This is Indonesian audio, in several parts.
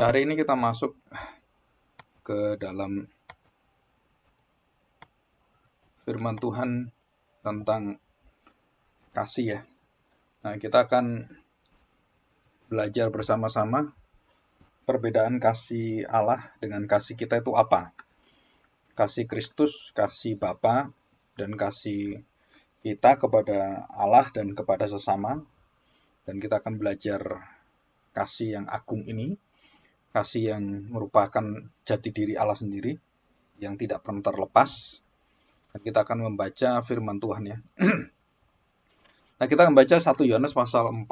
Hari ini kita masuk ke dalam firman Tuhan tentang kasih ya. Nah, kita akan belajar bersama-sama perbedaan kasih Allah dengan kasih kita itu apa. Kasih Kristus, kasih Bapa, dan kasih kita kepada Allah dan kepada sesama. Dan kita akan belajar kasih yang agung ini, kasih yang merupakan jati diri Allah sendiri, yang tidak pernah terlepas. Dan kita akan membaca firman Tuhan ya. Nah, kita akan baca 1 Yohanes pasal 4.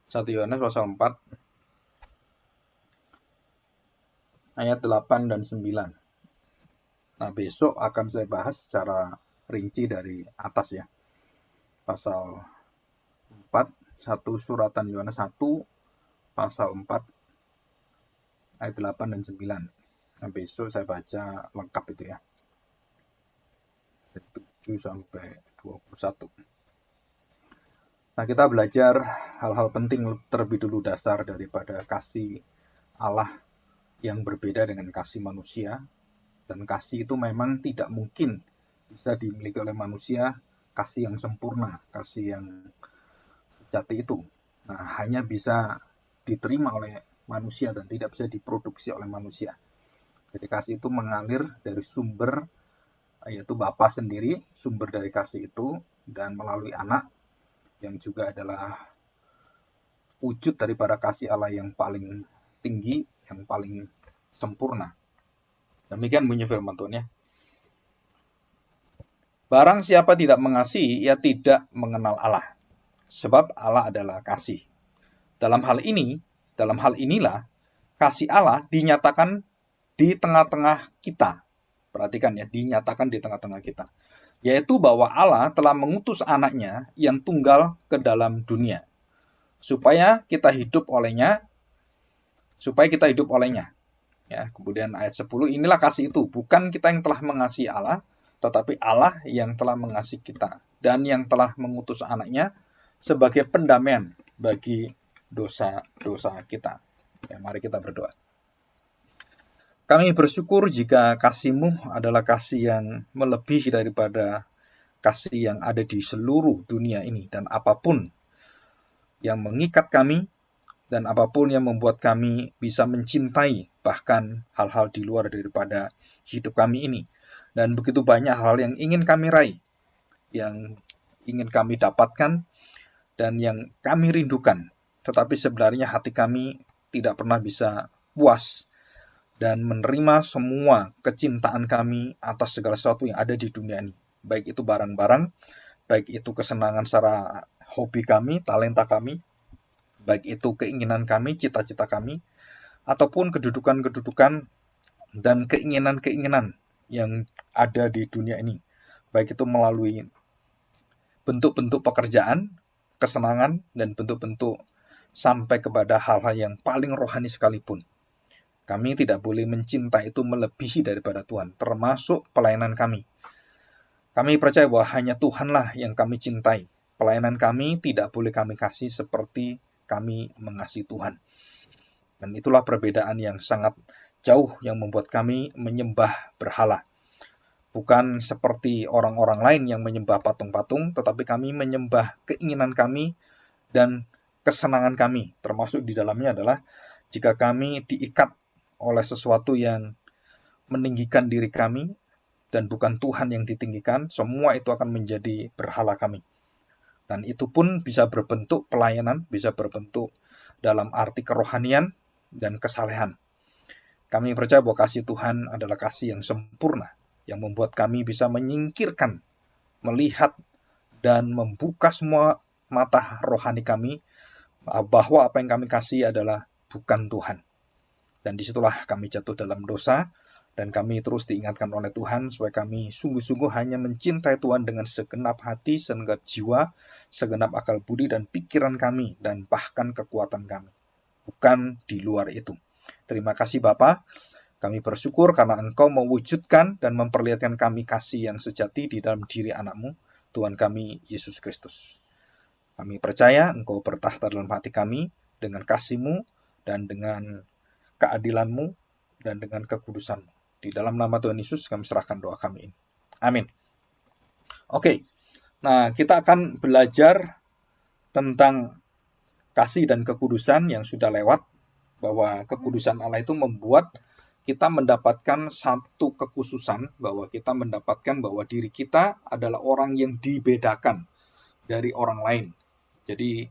1 Yohanes pasal 4 ayat 8 dan 9. Nah, besok akan saya bahas secara rinci dari atas ya. Pasal 4, 1 suratan Yohanes 1, pasal 4 ayat 8 dan 9. Nah, besok saya baca lengkap itu ya. 7 sampai 21. Nah, kita belajar hal-hal penting terlebih dulu dasar daripada kasih Allah yang berbeda dengan kasih manusia. Dan kasih itu memang tidak mungkin bisa dimiliki oleh manusia, kasih yang sempurna, kasih yang sejati itu. Nah, hanya bisa diterima oleh manusia dan tidak bisa diproduksi oleh manusia. Jadi kasih itu mengalir dari sumber, yaitu Bapa sendiri, sumber dari kasih itu, dan melalui anak, yang juga adalah wujud daripada kasih Allah yang paling tinggi, yang paling sempurna. Demikian bunyi firman Tuhan ya. Barang siapa tidak mengasihi, ia tidak mengenal Allah. Sebab Allah adalah kasih. Dalam hal inilah kasih Allah dinyatakan di tengah-tengah kita. Perhatikan ya, dinyatakan di tengah-tengah kita. Yaitu bahwa Allah telah mengutus anaknya yang tunggal ke dalam dunia. Supaya kita hidup olehnya. Ya, kemudian ayat 10, inilah kasih itu. Bukan kita yang telah mengasihi Allah, tetapi Allah yang telah mengasihi kita. Dan yang telah mengutus anaknya sebagai pendamaian bagi dosa-dosa kita. Ya, mari kita berdoa. Kami bersyukur jika kasih-Mu adalah kasih yang melebihi daripada kasih yang ada di seluruh dunia ini. Dan apapun yang mengikat kami, dan apapun yang membuat kami bisa mencintai bahkan hal-hal di luar daripada hidup kami ini. Dan begitu banyak hal yang ingin kami raih, yang ingin kami dapatkan, dan yang kami rindukan. Tetapi sebenarnya hati kami tidak pernah bisa puas dan menerima semua kecintaan kami atas segala sesuatu yang ada di dunia ini. Baik itu barang-barang, baik itu kesenangan secara hobi kami, talenta kami, baik itu keinginan kami, cita-cita kami, ataupun kedudukan-kedudukan dan keinginan-keinginan yang ada di dunia ini. Baik itu melalui bentuk-bentuk pekerjaan, kesenangan, dan bentuk-bentuk sampai kepada hal-hal yang paling rohani sekalipun. Kami tidak boleh mencintai itu melebihi daripada Tuhan, termasuk pelayanan kami. Kami percaya bahwa hanya Tuhanlah yang kami cintai. Pelayanan kami tidak boleh kami kasih seperti kami mengasihi Tuhan. Dan itulah perbedaan yang sangat jauh yang membuat kami menyembah berhala. Bukan seperti orang-orang lain yang menyembah patung-patung, tetapi kami menyembah keinginan kami dan kesenangan kami. Termasuk di dalamnya adalah jika kami diikat oleh sesuatu yang meninggikan diri kami dan bukan Tuhan yang ditinggikan, semua itu akan menjadi berhala kami. Dan itu pun bisa berbentuk pelayanan, bisa berbentuk dalam arti kerohanian dan kesalehan. Kami percaya bahwa kasih Tuhan adalah kasih yang sempurna, yang membuat kami bisa menyingkirkan, melihat, dan membuka semua mata rohani kami bahwa apa yang kami kasih adalah bukan Tuhan. Dan disitulah kami jatuh dalam dosa, dan kami terus diingatkan oleh Tuhan supaya kami sungguh-sungguh hanya mencintai Tuhan dengan segenap hati, segenap jiwa, segenap akal budi dan pikiran kami, dan bahkan kekuatan kami. Bukan di luar itu. Terima kasih Bapa, kami bersyukur karena Engkau mewujudkan dan memperlihatkan kami kasih yang sejati di dalam diri anak-Mu, Tuhan kami Yesus Kristus. Kami percaya Engkau bertahta dalam hati kami dengan kasih-Mu, dan dengan keadilan-Mu, dan dengan kekudusan-Mu. Di dalam nama Tuhan Yesus kami serahkan doa kami ini. Amin. Oke, nah kita akan belajar tentang kasih dan kekudusan yang sudah lewat, bahwa kekudusan Allah itu membuat kita mendapatkan satu kekhususan, bahwa kita mendapatkan bahwa diri kita adalah orang yang dibedakan dari orang lain. Jadi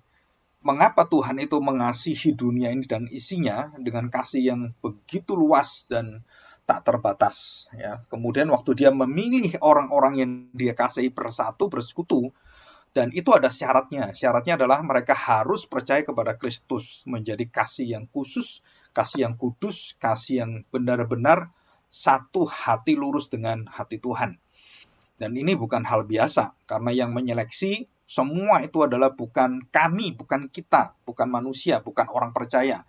mengapa Tuhan itu mengasihi dunia ini dan isinya dengan kasih yang begitu luas dan tak terbatas, ya. Kemudian waktu dia memilih orang-orang yang dia kasihi bersekutu, dan itu ada syaratnya. Syaratnya adalah mereka harus percaya kepada Kristus, menjadi kasih yang khusus, kasih yang kudus, kasih yang benar-benar satu hati lurus dengan hati Tuhan. Dan ini bukan hal biasa, karena yang menyeleksi semua itu adalah bukan kami, bukan kita, bukan manusia, bukan orang percaya,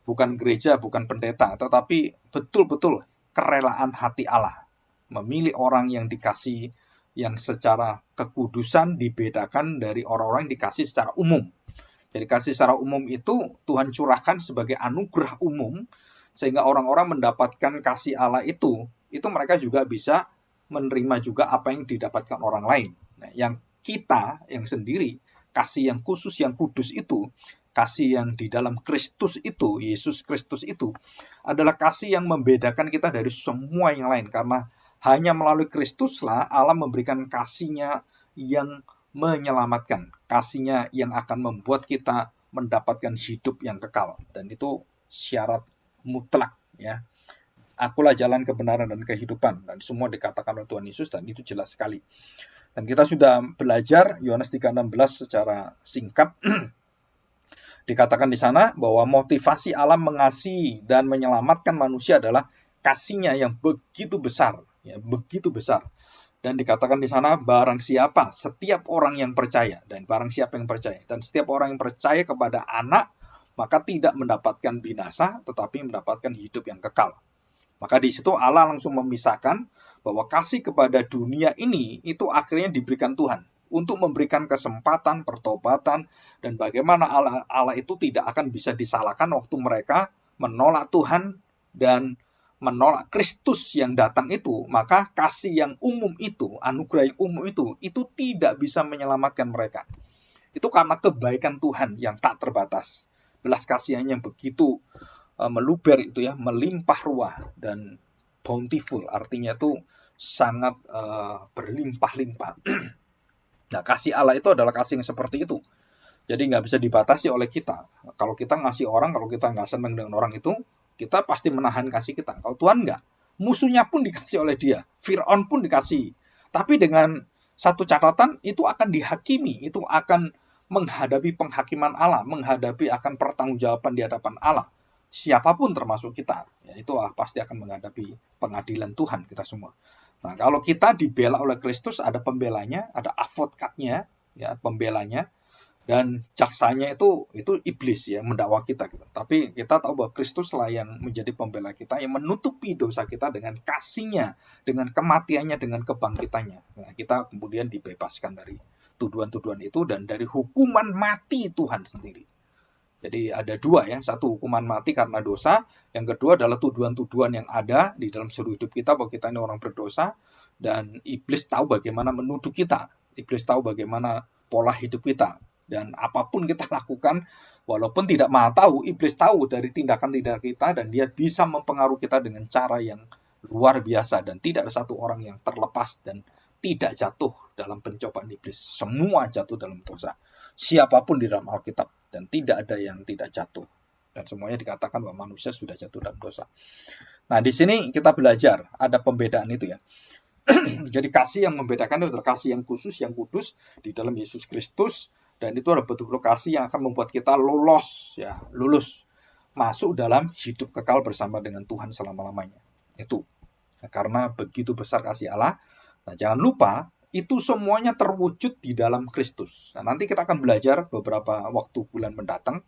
bukan gereja, bukan pendeta, tetapi betul-betul kerelaan hati Allah. Memilih orang yang dikasihi, yang secara kekudusan dibedakan dari orang-orang yang dikasih secara umum. Jadi kasih secara umum itu Tuhan curahkan sebagai anugerah umum, sehingga orang-orang mendapatkan kasih Allah itu mereka juga bisa menerima juga apa yang didapatkan orang lain. Nah, yang kita, yang sendiri, kasih yang khusus, yang kudus itu, kasih yang di dalam Kristus itu, Yesus Kristus itu, adalah kasih yang membedakan kita dari semua yang lain. Karena hanya melalui Kristuslah Allah memberikan kasih-Nya yang menyelamatkan, kasih-Nya yang akan membuat kita mendapatkan hidup yang kekal. Dan itu syarat mutlak, ya. Akulah jalan kebenaran dan kehidupan. Dan semua dikatakan oleh Tuhan Yesus, dan itu jelas sekali. Dan kita sudah belajar Yohanes 3:16 secara singkat. Dikatakan di sana bahwa motivasi Allah mengasihi dan menyelamatkan manusia adalah kasih-Nya yang begitu besar, ya, begitu besar. Dan dikatakan di sana barang siapa, setiap orang yang percaya, dan barang siapa yang percaya, dan setiap orang yang percaya kepada Anak, maka tidak mendapatkan binasa, tetapi mendapatkan hidup yang kekal. Maka di situ Allah langsung memisahkan bahwa kasih kepada dunia ini itu akhirnya diberikan Tuhan untuk memberikan kesempatan, pertobatan, dan bagaimana Allah itu tidak akan bisa disalahkan waktu mereka menolak Tuhan dan menolak Kristus yang datang itu. Maka kasih yang umum itu, anugerah yang umum itu tidak bisa menyelamatkan mereka. Itu karena kebaikan Tuhan yang tak terbatas, belas kasihan yang begitu meluber itu, ya, melimpah ruah dan bountiful, artinya itu sangat berlimpah-limpah. Nah, kasih Allah itu adalah kasih yang seperti itu. Jadi nggak bisa dibatasi oleh kita. Kalau kita ngasih orang, kalau kita nggak senang dengan orang itu, kita pasti menahan kasih kita. Kalau Tuhan nggak. Musuhnya pun dikasih oleh dia. Fir'aun pun dikasih. Tapi dengan satu catatan, itu akan dihakimi. Itu akan menghadapi penghakiman Allah. Menghadapi akan pertanggungjawaban di hadapan Allah. Siapapun termasuk kita. Ya, itu pasti akan menghadapi pengadilan Tuhan kita semua. Nah, kalau kita dibela oleh Kristus, ada pembelanya, ada advokatnya, ya, pembelanya, dan jaksanya itu iblis, ya, mendakwa kita. Gitu. Tapi kita tahu bahwa Kristuslah yang menjadi pembela kita, yang menutupi dosa kita dengan kasih-Nya, dengan kematiannya, dengan kebangkitannya. Nah, kita kemudian dibebaskan dari tuduhan-tuduhan itu dan dari hukuman mati Tuhan sendiri. Jadi ada dua, ya, satu hukuman mati karena dosa, yang kedua adalah tuduhan-tuduhan yang ada di dalam seluruh hidup kita bahwa kita ini orang berdosa, dan iblis tahu bagaimana menuduh kita, iblis tahu bagaimana pola hidup kita, dan apapun kita lakukan, walaupun tidak mau tahu, iblis tahu dari tindakan-tindakan kita, dan dia bisa mempengaruhi kita dengan cara yang luar biasa, dan tidak ada satu orang yang terlepas dan tidak jatuh dalam pencobaan iblis. Semua jatuh dalam dosa. Siapapun di dalam Alkitab, dan tidak ada yang tidak jatuh, dan semuanya dikatakan bahwa manusia sudah jatuh dalam dosa. Nah, di sini kita belajar ada pembedaan itu, ya. Jadi kasih yang membedakan itu adalah kasih yang khusus, yang kudus di dalam Yesus Kristus, dan itu adalah betul-betul kasih yang akan membuat kita lulus masuk dalam hidup kekal bersama dengan Tuhan selama-lamanya. Itu karena begitu besar kasih Allah. Nah, jangan lupa itu semuanya terwujud di dalam Kristus. Nah, nanti kita akan belajar beberapa waktu bulan mendatang.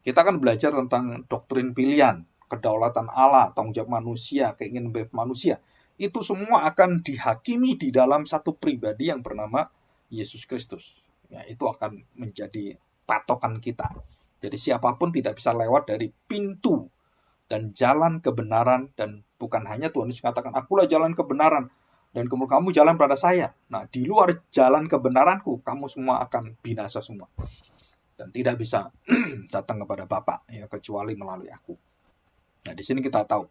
Kita akan belajar tentang doktrin pilihan, kedaulatan Allah, tanggung jawab manusia, keinginan bebas manusia. Itu semua akan dihakimi di dalam satu pribadi yang bernama Yesus Kristus. Ya, itu akan menjadi patokan kita. Jadi siapapun tidak bisa lewat dari pintu dan jalan kebenaran, dan bukan hanya Tuhan Yesus katakan, akulah jalan kebenaran, dan kemudian kamu jalan pada saya. Nah, di luar jalan kebenaranku, kamu semua akan binasa semua. Dan tidak bisa datang kepada Bapa ya, kecuali melalui aku. Nah, di sini kita tahu.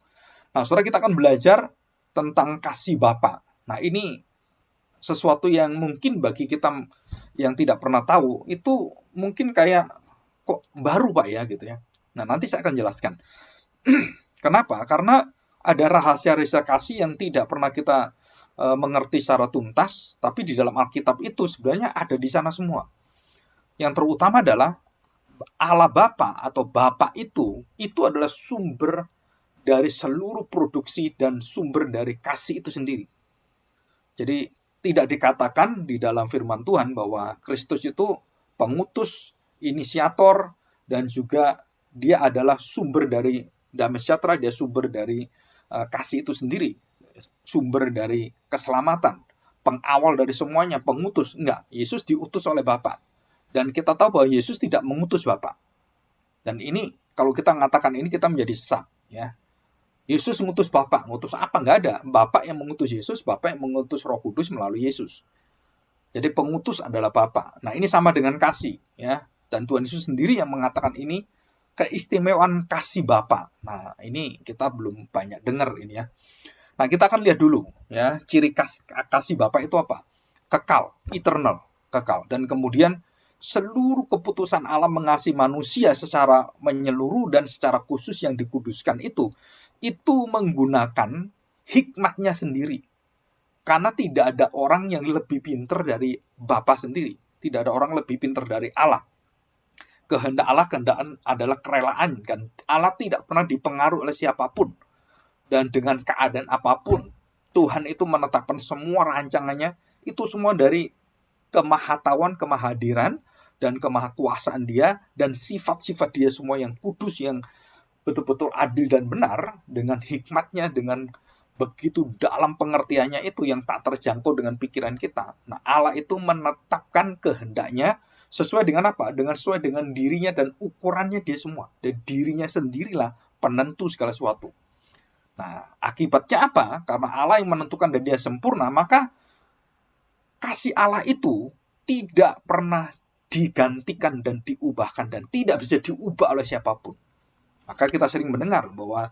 Nah, saudara, kita akan belajar tentang kasih Bapa. Nah, ini sesuatu yang mungkin bagi kita yang tidak pernah tahu, itu mungkin kayak, kok baru Pak ya gitu ya. Nah, nanti saya akan jelaskan. Kenapa? Karena ada rahasia-rahasia kasih yang tidak pernah kita mengerti secara tuntas, tapi di dalam Alkitab itu sebenarnya ada di sana semua. Yang terutama adalah Allah Bapa atau Bapa itu adalah sumber dari seluruh produksi dan sumber dari kasih itu sendiri. Jadi tidak dikatakan di dalam firman Tuhan bahwa Kristus itu pengutus, inisiator, dan juga dia adalah sumber dari damai sejahtera, dia sumber dari kasih itu sendiri, sumber dari keselamatan, pengawal dari semuanya, pengutus. Enggak, Yesus diutus oleh Bapa. Dan kita tahu bahwa Yesus tidak mengutus Bapa. Dan ini, kalau kita mengatakan ini, kita menjadi sesat. Ya. Yesus mengutus Bapa. Mengutus apa? Enggak ada. Bapa yang mengutus Yesus, Bapa yang mengutus Roh Kudus melalui Yesus. Jadi pengutus adalah Bapa. Nah, ini sama dengan kasih. Ya. Dan Tuhan Yesus sendiri yang mengatakan ini, keistimewaan kasih Bapa. Nah, ini kita belum banyak dengar ini ya. Nah, kita akan lihat dulu ya, ciri kasih Bapa itu apa? Kekal, eternal, kekal. Dan kemudian seluruh keputusan Allah mengasihi manusia secara menyeluruh dan secara khusus yang dikuduskan itu menggunakan hikmatnya sendiri. Karena tidak ada orang yang lebih pintar dari Bapa sendiri. Tidak ada orang lebih pintar dari Allah. Kehendak Allah, kehendak adalah kerelaan. Kan? Allah tidak pernah dipengaruhi oleh siapapun. Dan dengan keadaan apapun, Tuhan itu menetapkan semua rancangannya, itu semua dari kemahatauan, kemahadiran, dan kemahakuasaan dia, dan sifat-sifat dia semua yang kudus, yang betul-betul adil dan benar, dengan hikmatnya, dengan begitu dalam pengertiannya itu yang tak terjangkau dengan pikiran kita. Nah, Allah itu menetapkan kehendaknya, sesuai dengan apa? Sesuai dengan dirinya dan ukurannya dia semua. Dan dirinya sendirilah penentu segala sesuatu. Nah, akibatnya apa? Karena Allah yang menentukan dan dia sempurna, maka kasih Allah itu tidak pernah digantikan dan diubahkan dan tidak bisa diubah oleh siapapun. Maka kita sering mendengar bahwa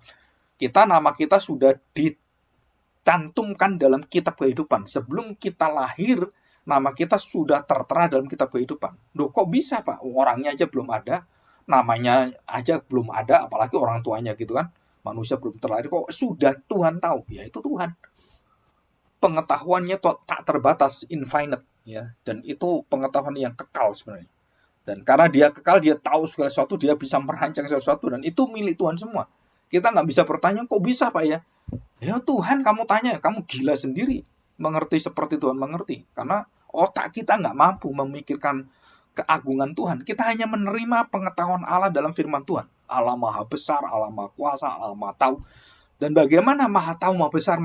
nama kita sudah dicantumkan dalam kitab kehidupan. Sebelum kita lahir, nama kita sudah tertera dalam kitab kehidupan. Loh, kok bisa Pak? Orangnya aja belum ada, namanya aja belum ada, apalagi orang tuanya gitu kan. Manusia belum terlahir, kok sudah Tuhan tahu? Ya itu Tuhan. Pengetahuannya tak terbatas, infinite. Ya. Dan itu pengetahuan yang kekal sebenarnya. Dan karena dia kekal, dia tahu segala sesuatu, dia bisa merancang segala sesuatu, dan itu milik Tuhan semua. Kita nggak bisa bertanya, kok bisa Pak ya? Ya Tuhan, kamu tanya, kamu gila sendiri. Mengerti seperti Tuhan mengerti. Karena otak kita nggak mampu memikirkan keagungan Tuhan. Kita hanya menerima pengetahuan Allah dalam firman Tuhan. Allah maha besar, Allah maha kuasa, Allah maha tahu. Dan bagaimana maha tahu, maha besar?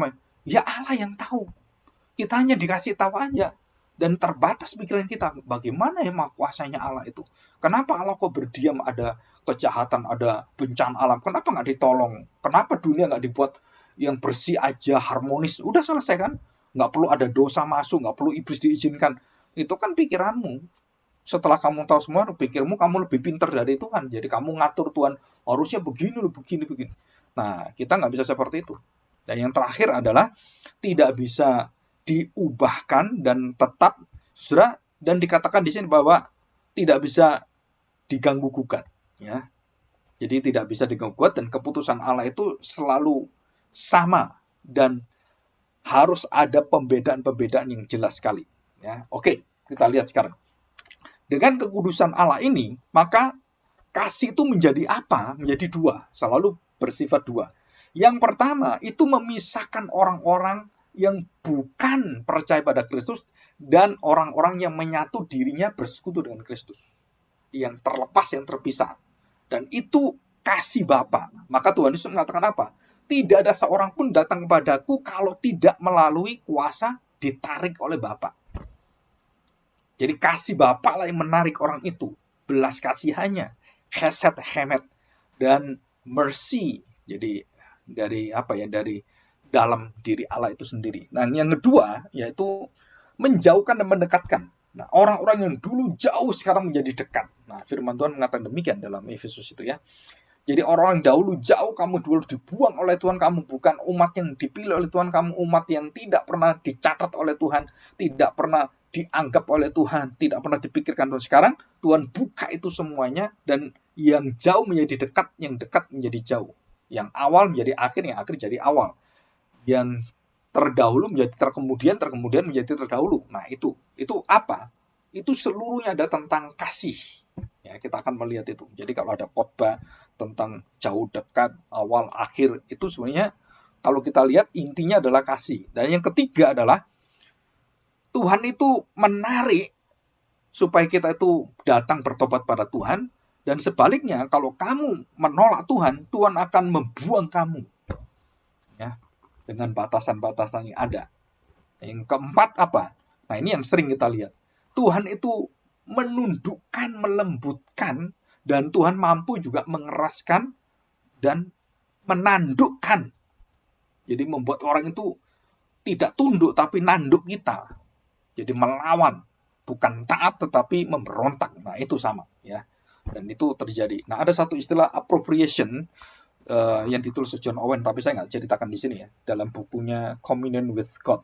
Ya Allah yang tahu. Kita hanya dikasih tahu aja. Dan terbatas pikiran kita. Bagaimana ya maha kuasanya Allah itu? Kenapa Allah kok berdiam, ada kejahatan, ada bencana alam? Kenapa nggak ditolong? Kenapa dunia nggak dibuat yang bersih aja, harmonis? Udah selesai kan? Nggak perlu ada dosa masuk, nggak perlu iblis diizinkan. Itu kan pikiranmu. Setelah kamu tahu semua, pikirmu kamu lebih pintar dari Tuhan. Jadi kamu ngatur Tuhan, harusnya begini, begini. Nah, kita nggak bisa seperti itu. Dan yang terakhir adalah tidak bisa diubahkan dan tetap, saudara, dan dikatakan di sini bahwa tidak bisa diganggu gugat. Ya. Jadi tidak bisa diganggu gugat, dan keputusan Allah itu selalu sama dan harus ada pembedaan-pembedaan yang jelas sekali. Ya. Oke, kita lihat sekarang. Dengan kekudusan Allah ini, maka kasih itu menjadi apa? Menjadi dua, selalu bersifat dua. Yang pertama, itu memisahkan orang-orang yang bukan percaya pada Kristus dan orang-orang yang menyatu dirinya bersekutu dengan Kristus. Yang terlepas, yang terpisah. Dan itu kasih Bapa. Maka Tuhan Yesus mengatakan apa? Tidak ada seorang pun datang kepadaku kalau tidak melalui kuasa ditarik oleh Bapa. Jadi kasih Bapa lah yang menarik orang itu. Belas kasihannya. Chesed, Hemet, dan mercy. Jadi dari dari dalam diri Allah itu sendiri. Nah, yang kedua yaitu menjauhkan dan mendekatkan. Nah, orang-orang yang dulu jauh sekarang menjadi dekat. Nah, firman Tuhan mengatakan demikian dalam Efesus itu ya. Jadi orang dahulu jauh, kamu dulu dibuang oleh Tuhan, kamu bukan umat yang dipilih oleh Tuhan, kamu umat yang tidak pernah dicatat oleh Tuhan, tidak pernah dianggap oleh Tuhan, tidak pernah dipikirkan Tuhan. Sekarang Tuhan buka itu semuanya, dan yang jauh menjadi dekat, yang dekat menjadi jauh. Yang awal menjadi akhir, yang akhir jadi awal. Yang terdahulu menjadi terkemudian, terkemudian menjadi terdahulu. Nah, itu apa? Itu seluruhnya ada tentang kasih. Ya, kita akan melihat itu. Jadi kalau ada khotbah tentang jauh dekat, awal akhir, itu sebenarnya kalau kita lihat intinya adalah kasih. Dan yang ketiga adalah Tuhan itu menarik supaya kita itu datang bertobat pada Tuhan, dan sebaliknya kalau kamu menolak Tuhan, Tuhan akan membuang kamu. Ya, dengan batasan-batasan yang ada. Yang keempat apa? Nah, ini yang sering kita lihat. Tuhan itu menundukkan, melembutkan, dan Tuhan mampu juga mengeraskan dan menandukkan. Jadi membuat orang itu tidak tunduk tapi nanduk kita. Jadi melawan, bukan taat tetapi memberontak. Nah, itu sama ya. Dan itu terjadi. Nah, ada satu istilah appropriation yang ditulis John Owen, tapi saya nggak ceritakan di sini ya, dalam bukunya Communion with God.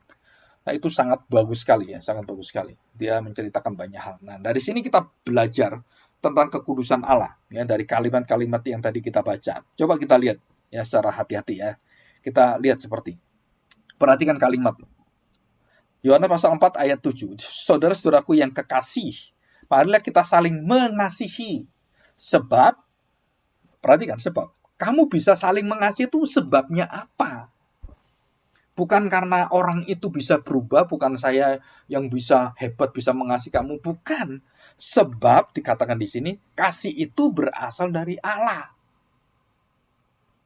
Nah, itu sangat bagus sekali ya, sangat bagus sekali. Dia menceritakan banyak hal. Nah, dari sini kita belajar tentang kekudusan Allah ya, dari kalimat-kalimat yang tadi kita baca. Coba kita lihat ya secara hati-hati ya. Kita lihat seperti, perhatikan kalimat Yohanes pasal 4 ayat 7. Saudara-saudaraku yang kekasih, marilah kita saling mengasihi. Sebab, perhatikan sebab, kamu bisa saling mengasihi itu sebabnya apa? Bukan karena orang itu bisa berubah, bukan saya yang bisa hebat, bisa mengasihi kamu, bukan. Sebab dikatakan di sini, kasih itu berasal dari Allah.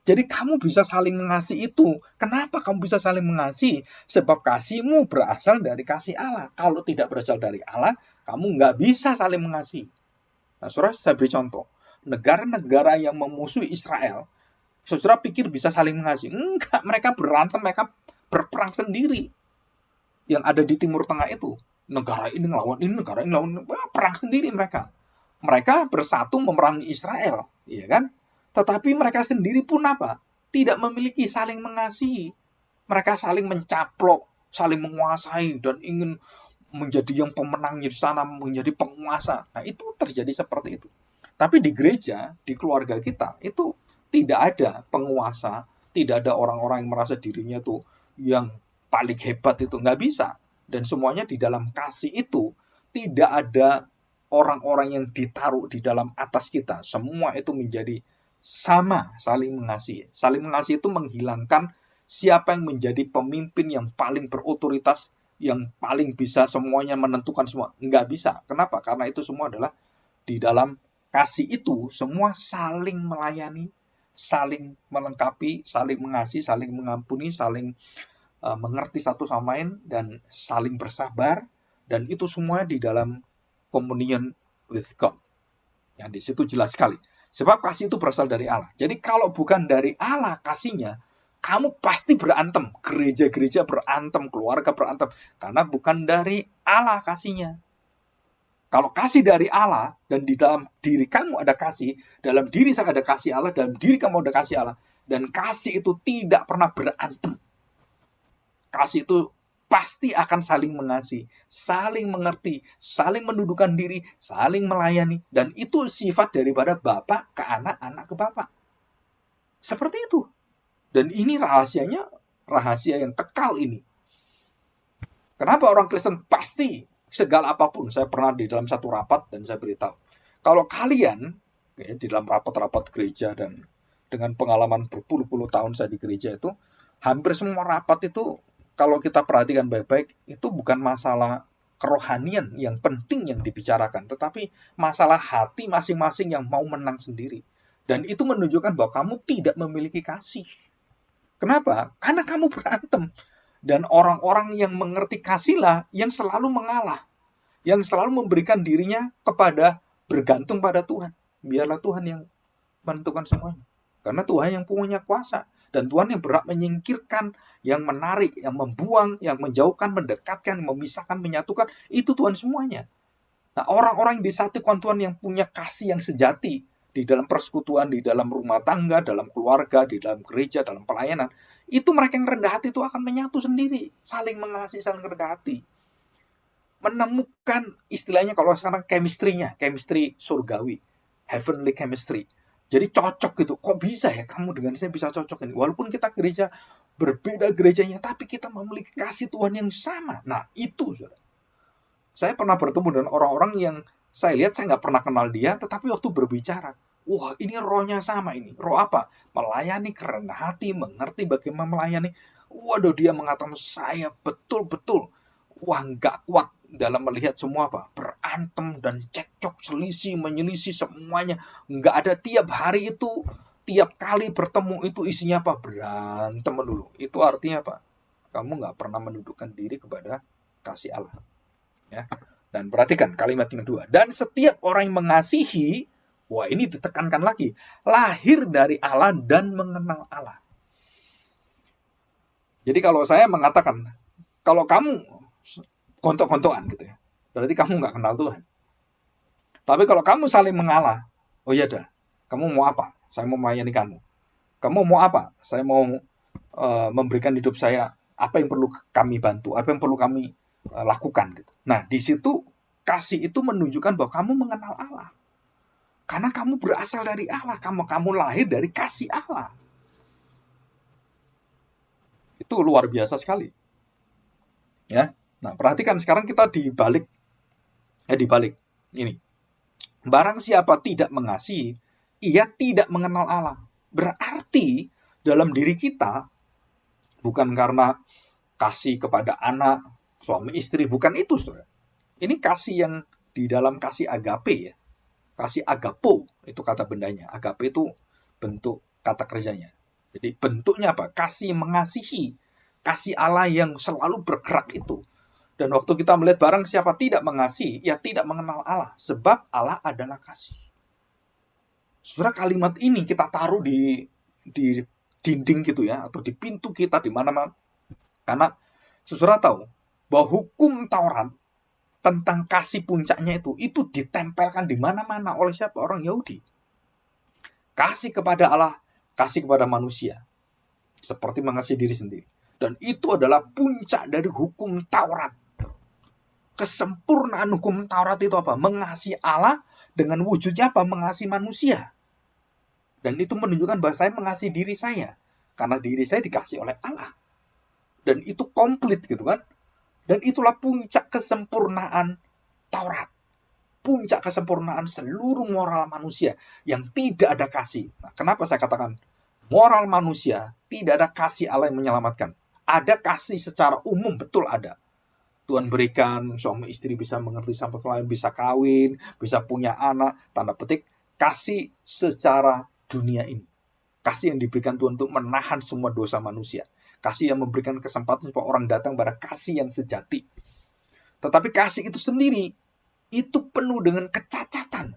Jadi kamu bisa saling mengasihi itu. Kenapa kamu bisa saling mengasihi? Sebab kasihmu berasal dari kasih Allah. Kalau tidak berasal dari Allah, kamu nggak bisa saling mengasihi. Nah, saudara, saya beri contoh. Negara-negara yang memusuhi Israel, saudara pikir bisa saling mengasihi? Enggak, mereka berantem, mereka berperang sendiri. Yang ada di Timur Tengah itu, negara ini ngelawan ini, negara ini ngelawan, perang sendiri mereka. Mereka bersatu memerangi Israel, ya kan? Tetapi mereka sendiri pun apa? Tidak memiliki saling mengasihi. Mereka saling mencaplok, saling menguasai, dan ingin menjadi yang pemenangnya di sana, menjadi penguasa. Nah, itu terjadi seperti itu. Tapi di gereja, di keluarga kita, itu tidak ada penguasa, tidak ada orang-orang yang merasa dirinya tuh yang paling hebat, itu nggak bisa. Dan semuanya di dalam kasih itu, tidak ada orang-orang yang ditaruh di dalam atas kita. Semua itu menjadi sama, saling mengasihi. Saling mengasihi itu menghilangkan siapa yang menjadi pemimpin yang paling berotoritas, yang paling bisa semuanya menentukan semua. Nggak bisa. Kenapa? Karena itu semua adalah di dalam kasih itu, semua saling melayani, saling melengkapi, saling mengasihi, saling mengampuni, saling mengerti satu sama lain, dan saling bersabar, dan itu semua di dalam communion with God. Yang di situ jelas sekali. Sebab kasih itu berasal dari Allah. Jadi kalau bukan dari Allah kasihnya, kamu pasti berantem. Gereja-gereja berantem, keluarga berantem. Karena bukan dari Allah kasihnya. Kalau kasih dari Allah, dan di dalam diri kamu ada kasih, dalam diri saya ada kasih Allah, dalam diri kamu ada kasih Allah, dan kasih itu tidak pernah berantem. Kasih itu pasti akan saling mengasihi, saling mengerti, saling menundukkan diri, saling melayani, dan itu sifat daripada bapak ke anak, anak ke bapak. Seperti itu. Dan ini rahasianya, rahasia yang kekal ini. Kenapa orang Kristen pasti segala apapun? Saya pernah di dalam satu rapat dan saya beritahu, kalau kalian ya, di dalam rapat-rapat gereja, dan dengan pengalaman berpuluh-puluh tahun saya di gereja itu, hampir semua rapat itu kalau kita perhatikan baik-baik, itu bukan masalah kerohanian yang penting yang dibicarakan, tetapi masalah hati masing-masing yang mau menang sendiri. Dan itu menunjukkan bahwa kamu tidak memiliki kasih. Kenapa? Karena kamu berantem. Dan orang-orang yang mengerti kasihlah yang selalu mengalah, yang selalu memberikan dirinya kepada bergantung pada Tuhan. biarlah Tuhan yang menentukan semuanya. Karena Tuhan yang punya kuasa. Dan Tuhan yang berhak menyingkirkan, yang menarik, yang membuang, yang menjauhkan, mendekatkan, memisahkan, menyatukan. Itu Tuhan semuanya. Nah, orang-orang yang disatukan Tuhan yang punya kasih yang sejati di dalam persekutuan, di dalam rumah tangga, dalam keluarga, di dalam gereja, dalam pelayanan, itu mereka yang rendah hati itu akan menyatu sendiri, saling mengasihi, saling rendah hati. Menemukan istilahnya kalau sekarang chemistry surgawi, heavenly chemistry. Jadi cocok gitu. Kok bisa ya kamu dengan saya bisa cocok ini? Walaupun kita gereja berbeda gerejanya, tapi kita memiliki kasih Tuhan yang sama. Nah, itu saudara. Saya pernah bertemu dengan orang-orang yang saya lihat saya nggak pernah kenal dia, tetapi waktu berbicara, wah ini rohnya sama ini. Roh apa? Melayani, kerendah hati, mengerti bagaimana melayani. Waduh, dia mengatakan saya betul-betul wah nggak kuat dalam melihat semua apa berantem dan cekcok, selisih, menyelisih semuanya. Nggak ada tiap hari itu, tiap kali bertemu itu isinya apa? Berantem dulu. Itu artinya apa? Kamu nggak pernah mendudukkan diri kepada kasih Allah. Ya. Dan perhatikan kalimat yang kedua. Dan setiap orang yang mengasihi, wah ini ditekankan lagi, lahir dari Allah dan mengenal Allah. Jadi kalau saya mengatakan, kalau kamu kontok-kontokan gitu ya, berarti kamu nggak kenal Tuhan. Tapi kalau kamu saling mengalah, oh iya dah, kamu mau apa? Saya mau melayani kamu. Kamu mau apa? Saya mau memberikan hidup saya, apa yang perlu kami bantu, apa yang perlu kami lakukan gitu. Nah, di situ kasih itu menunjukkan bahwa kamu mengenal Allah. Karena kamu berasal dari Allah, kamu lahir dari kasih Allah. Itu luar biasa sekali. Ya. Nah, perhatikan sekarang kita dibalik ini. Barang siapa tidak mengasihi, ia tidak mengenal Allah. Berarti dalam diri kita bukan karena kasih kepada anak, suami istri, bukan itu, saudara. Ini kasih yang di dalam kasih agape ya. Kasih agapo, itu kata bendanya. Agape itu bentuk kata kerjanya. Jadi bentuknya apa? Kasih mengasihi. Kasih Allah yang selalu bergerak itu. Dan waktu kita melihat barang siapa tidak mengasihi, ya tidak mengenal Allah. Sebab Allah adalah kasih. Saudara, kalimat ini kita taruh di dinding gitu ya, atau di pintu kita di mana-mana. Karena saudara tahu bahwa hukum Taurat tentang kasih puncaknya itu ditempelkan di mana-mana oleh siapa? Orang Yahudi. Kasih kepada Allah, kasih kepada manusia. Seperti mengasihi diri sendiri. Dan itu adalah puncak dari hukum Taurat. Kesempurnaan hukum Taurat itu apa? Mengasihi Allah dengan wujudnya apa? Mengasihi manusia. Dan itu menunjukkan bahwa saya mengasihi diri saya. Karena diri saya dikasih oleh Allah. Dan itu komplit gitu kan. Dan itulah puncak kesempurnaan Taurat. Puncak kesempurnaan seluruh moral manusia yang tidak ada kasih. Nah, kenapa saya katakan moral manusia tidak ada kasih Allah yang menyelamatkan? Ada kasih secara umum, betul ada. Tuhan berikan suami istri bisa mengerti satu lain, bisa kawin, bisa punya anak, tanda petik kasih secara dunia ini. Kasih yang diberikan Tuhan untuk menahan semua dosa manusia. Kasih yang memberikan kesempatan supaya orang datang pada kasih yang sejati. Tetapi kasih itu sendiri, itu penuh dengan kecacatan.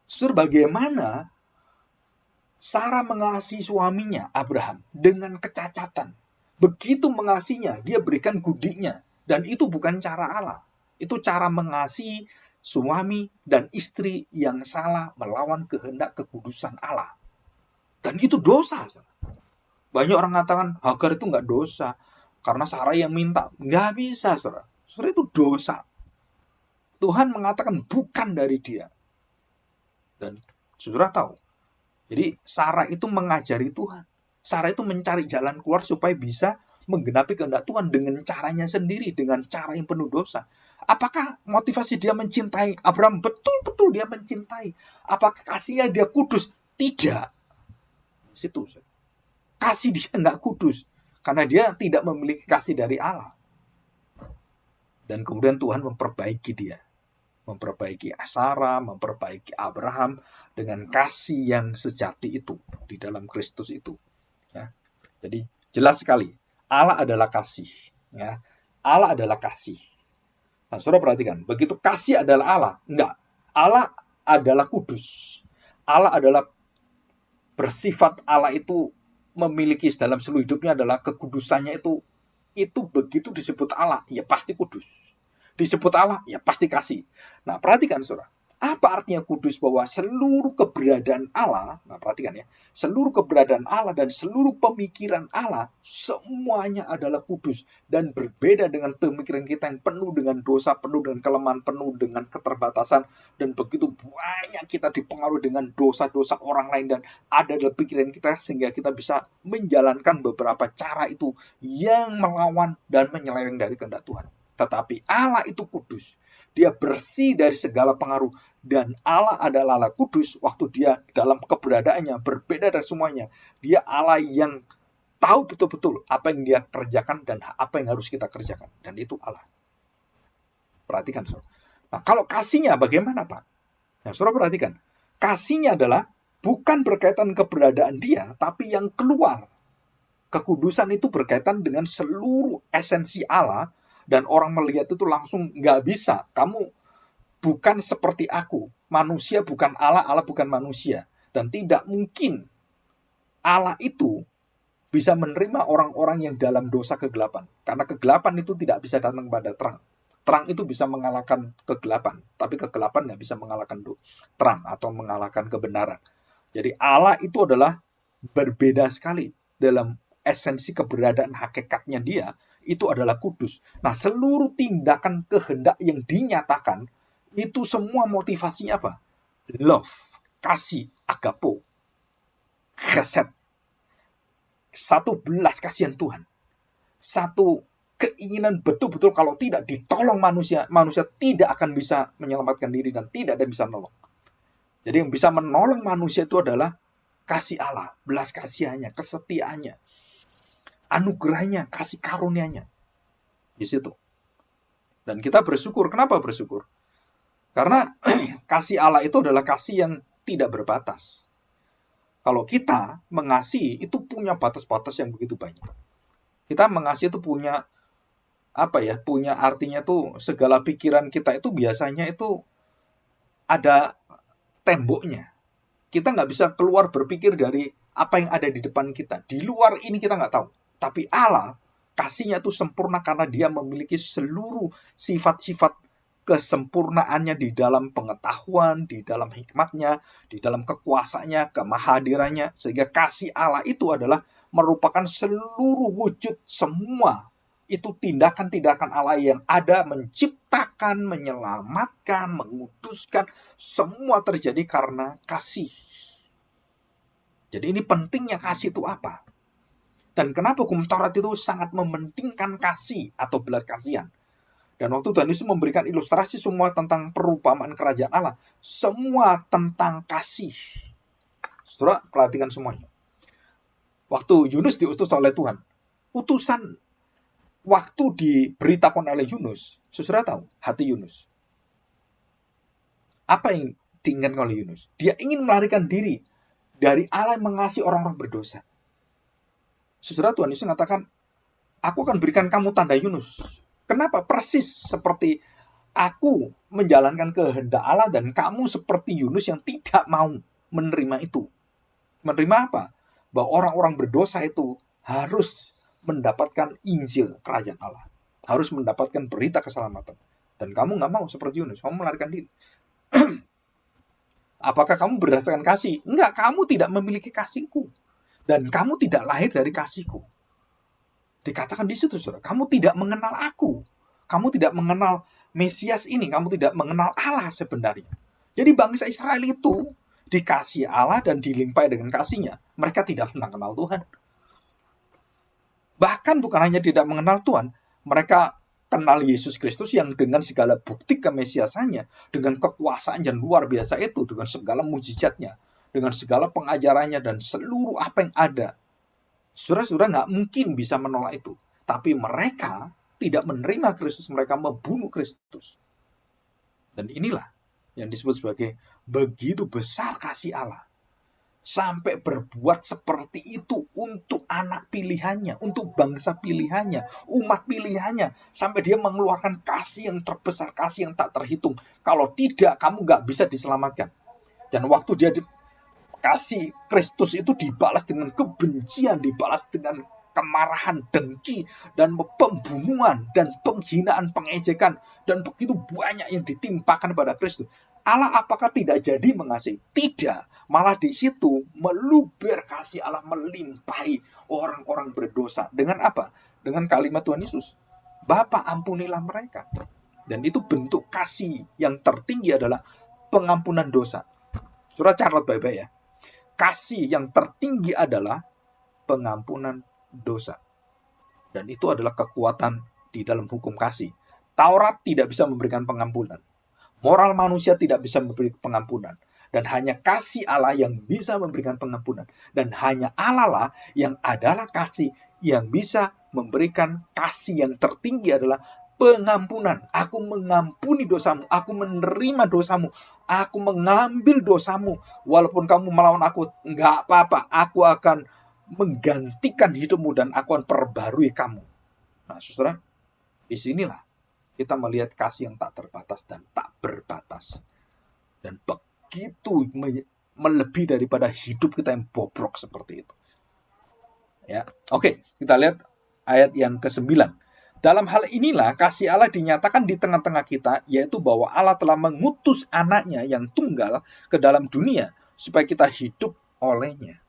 Saudara, bagaimana Sarah mengasihi suaminya, Abraham, dengan kecacatan. Begitu mengasihinya, dia berikan gudinya. Dan itu bukan cara Allah. Itu cara mengasihi suami dan istri yang salah melawan kehendak kekudusan Allah. Dan itu dosa. Banyak orang mengatakan Hagar itu nggak dosa karena Sarah yang minta. Nggak bisa, saudara. Saudara, itu dosa. Tuhan mengatakan bukan dari dia. Dan saudara tahu. Jadi Sarah itu mengajari Tuhan. Sarah itu mencari jalan keluar supaya bisa menggenapi kehendak Tuhan dengan caranya sendiri, dengan cara yang penuh dosa. Apakah motivasi dia mencintai Abraham? Betul-betul dia mencintai. Apakah kasihnya dia kudus? Tidak. Situ, saudara. Kasih dia nggak kudus. Karena dia tidak memiliki kasih dari Allah. Dan kemudian Tuhan memperbaiki dia. Memperbaiki Sarah, memperbaiki Abraham dengan kasih yang sejati itu. Di dalam Kristus itu. Ya. Jadi jelas sekali. Allah adalah kasih. Ya. Allah adalah kasih. Nah, saudara perhatikan. Begitu kasih adalah Allah. Enggak. Allah adalah kudus. Allah adalah bersifat, Allah itu memiliki dalam seluruh hidupnya adalah kekudusannya itu begitu disebut Allah, ya pasti kudus. Disebut Allah, ya pasti kasih. Nah, perhatikan saudara. Apa artinya kudus? Bahwa seluruh keberadaan Allah, nah perhatikan ya, seluruh keberadaan Allah dan seluruh pemikiran Allah, semuanya adalah kudus. Dan berbeda dengan pemikiran kita yang penuh dengan dosa, penuh dengan kelemahan, penuh dengan keterbatasan. Dan begitu banyak kita dipengaruhi dengan dosa-dosa orang lain dan ada dalam pikiran kita, sehingga kita bisa menjalankan beberapa cara itu yang melawan dan menyeleweng dari kehendak Tuhan. Tetapi Allah itu kudus. Dia bersih dari segala pengaruh. Dan Allah adalah Allah kudus waktu dia dalam keberadaannya berbeda dari semuanya. Dia Allah yang tahu betul-betul apa yang dia kerjakan dan apa yang harus kita kerjakan. Dan itu Allah. Perhatikan, saudara. Nah, kalau kasihnya bagaimana, Pak? Nah, saudara perhatikan. Kasihnya adalah bukan berkaitan keberadaan dia, tapi yang keluar. Kekudusan itu berkaitan dengan seluruh esensi Allah. Dan orang melihat itu langsung nggak bisa. Kamu bukan seperti aku. Manusia bukan Allah, Allah bukan manusia. Dan tidak mungkin Allah itu bisa menerima orang-orang yang dalam dosa kegelapan. Karena kegelapan itu tidak bisa datang pada terang. Terang itu bisa mengalahkan kegelapan. Tapi kegelapan nggak bisa mengalahkan terang atau mengalahkan kebenaran. Jadi Allah itu adalah berbeda sekali dalam esensi keberadaan hakikatnya dia. Itu adalah kudus. Nah, seluruh tindakan kehendak yang dinyatakan, itu semua motivasinya apa? Love, kasih, agapo, chesed. Satu belas kasihan Tuhan. Satu keinginan betul-betul kalau tidak ditolong manusia, manusia tidak akan bisa menyelamatkan diri dan tidak ada yang bisa menolong. Jadi yang bisa menolong manusia itu adalah kasih Allah, belas kasihannya, kesetiaannya, anugerahnya, kasih karunia-Nya. Di situ. Dan kita bersyukur. Kenapa bersyukur? Karena kasih Allah itu adalah kasih yang tidak berbatas. Kalau kita mengasihi, itu punya batas-batas yang begitu banyak. Kita mengasihi itu punya punya artinya tuh segala pikiran kita itu biasanya itu ada temboknya. Kita nggak bisa keluar berpikir dari apa yang ada di depan kita. Di luar ini kita nggak tahu. Tapi Allah, kasihnya itu sempurna karena dia memiliki seluruh sifat-sifat kesempurnaannya di dalam pengetahuan, di dalam hikmatnya, di dalam kekuasaannya, kemahadirannya. Sehingga kasih Allah itu adalah merupakan seluruh wujud semua. Itu tindakan-tindakan Allah yang ada menciptakan, menyelamatkan, mengutuskan. Semua terjadi karena kasih. Jadi ini pentingnya kasih itu apa? Dan kenapa hukum Taurat itu sangat mementingkan kasih atau belas kasihan. Dan waktu Tuhan Yesus memberikan ilustrasi semua tentang perumpamaan kerajaan Allah. Semua tentang kasih. Saudara, perhatikan semuanya. Waktu Yunus diutus oleh Tuhan. Utusan waktu diberitakan oleh Yunus. Saudara tahu hati Yunus. Apa yang diinginkan oleh Yunus? Dia ingin melarikan diri dari Allah yang mengasihi orang-orang berdosa. Saudara, Tuhan Yesus mengatakan, aku akan berikan kamu tanda Yunus. Kenapa? Persis seperti aku menjalankan kehendak Allah dan kamu seperti Yunus yang tidak mau menerima itu. Menerima apa? Bahwa orang-orang berdosa itu harus mendapatkan Injil kerajaan Allah. Harus mendapatkan berita keselamatan. Dan kamu nggak mau seperti Yunus. Kamu melarikan diri. Apakah kamu berdasarkan kasih? Enggak, kamu tidak memiliki kasihku. Dan kamu tidak lahir dari kasihku. Dikatakan di situ, saudara. Kamu tidak mengenal aku. Kamu tidak mengenal Mesias ini. Kamu tidak mengenal Allah sebenarnya. Jadi bangsa Israel itu dikasih Allah dan dilimpahi dengan kasihnya. Mereka tidak pernah kenal Tuhan. Bahkan bukan hanya tidak mengenal Tuhan. Mereka kenal Yesus Kristus yang dengan segala bukti kemesiasannya. Dengan kekuasaan yang luar biasa itu. Dengan segala mujizatnya. Dengan segala pengajarannya dan seluruh apa yang ada. Saudara-saudara nggak mungkin bisa menolak itu. Tapi mereka tidak menerima Kristus. Mereka membunuh Kristus. Dan inilah yang disebut sebagai begitu besar kasih Allah. sampai berbuat seperti itu untuk anak pilihannya, untuk bangsa pilihannya, umat pilihannya, sampai dia mengeluarkan kasih yang terbesar, kasih yang tak terhitung. Kalau tidak, kamu nggak bisa diselamatkan. Dan waktu dia kasih Kristus itu dibalas dengan kebencian, dibalas dengan kemarahan, dengki, dan pembunuhan, dan penghinaan, pengejekan, dan begitu banyak yang ditimpakan pada Kristus. Allah apakah tidak jadi mengasihi? Tidak. Malah di situ meluber kasih Allah melimpahi orang-orang berdosa. Dengan apa? Dengan kalimat Tuhan Yesus. Bapa, ampunilah mereka. Dan itu bentuk kasih yang tertinggi adalah pengampunan dosa. Saudara catat baik-baik ya. Kasih yang tertinggi adalah pengampunan dosa. Dan itu adalah kekuatan di dalam hukum kasih. Taurat tidak bisa memberikan pengampunan. Moral manusia tidak bisa memberi pengampunan. Dan hanya kasih Allah yang bisa memberikan pengampunan. Dan hanya Allah lah yang adalah kasih yang bisa memberikan kasih yang tertinggi adalah pengampunan. Aku mengampuni dosamu. Aku menerima dosamu. Aku mengambil dosamu. Walaupun kamu melawan aku, enggak apa-apa. Aku akan menggantikan hidupmu dan aku akan perbarui kamu. Nah, saudara, disinilah kita melihat kasih yang tak terbatas dan tak berbatas. Dan begitu melebihi daripada hidup kita yang bobrok seperti itu. Ya, oke, kita lihat ayat yang ke-9. Dalam hal inilah kasih Allah dinyatakan di tengah-tengah kita, yaitu bahwa Allah telah mengutus anaknya yang tunggal ke dalam dunia supaya kita hidup olehnya.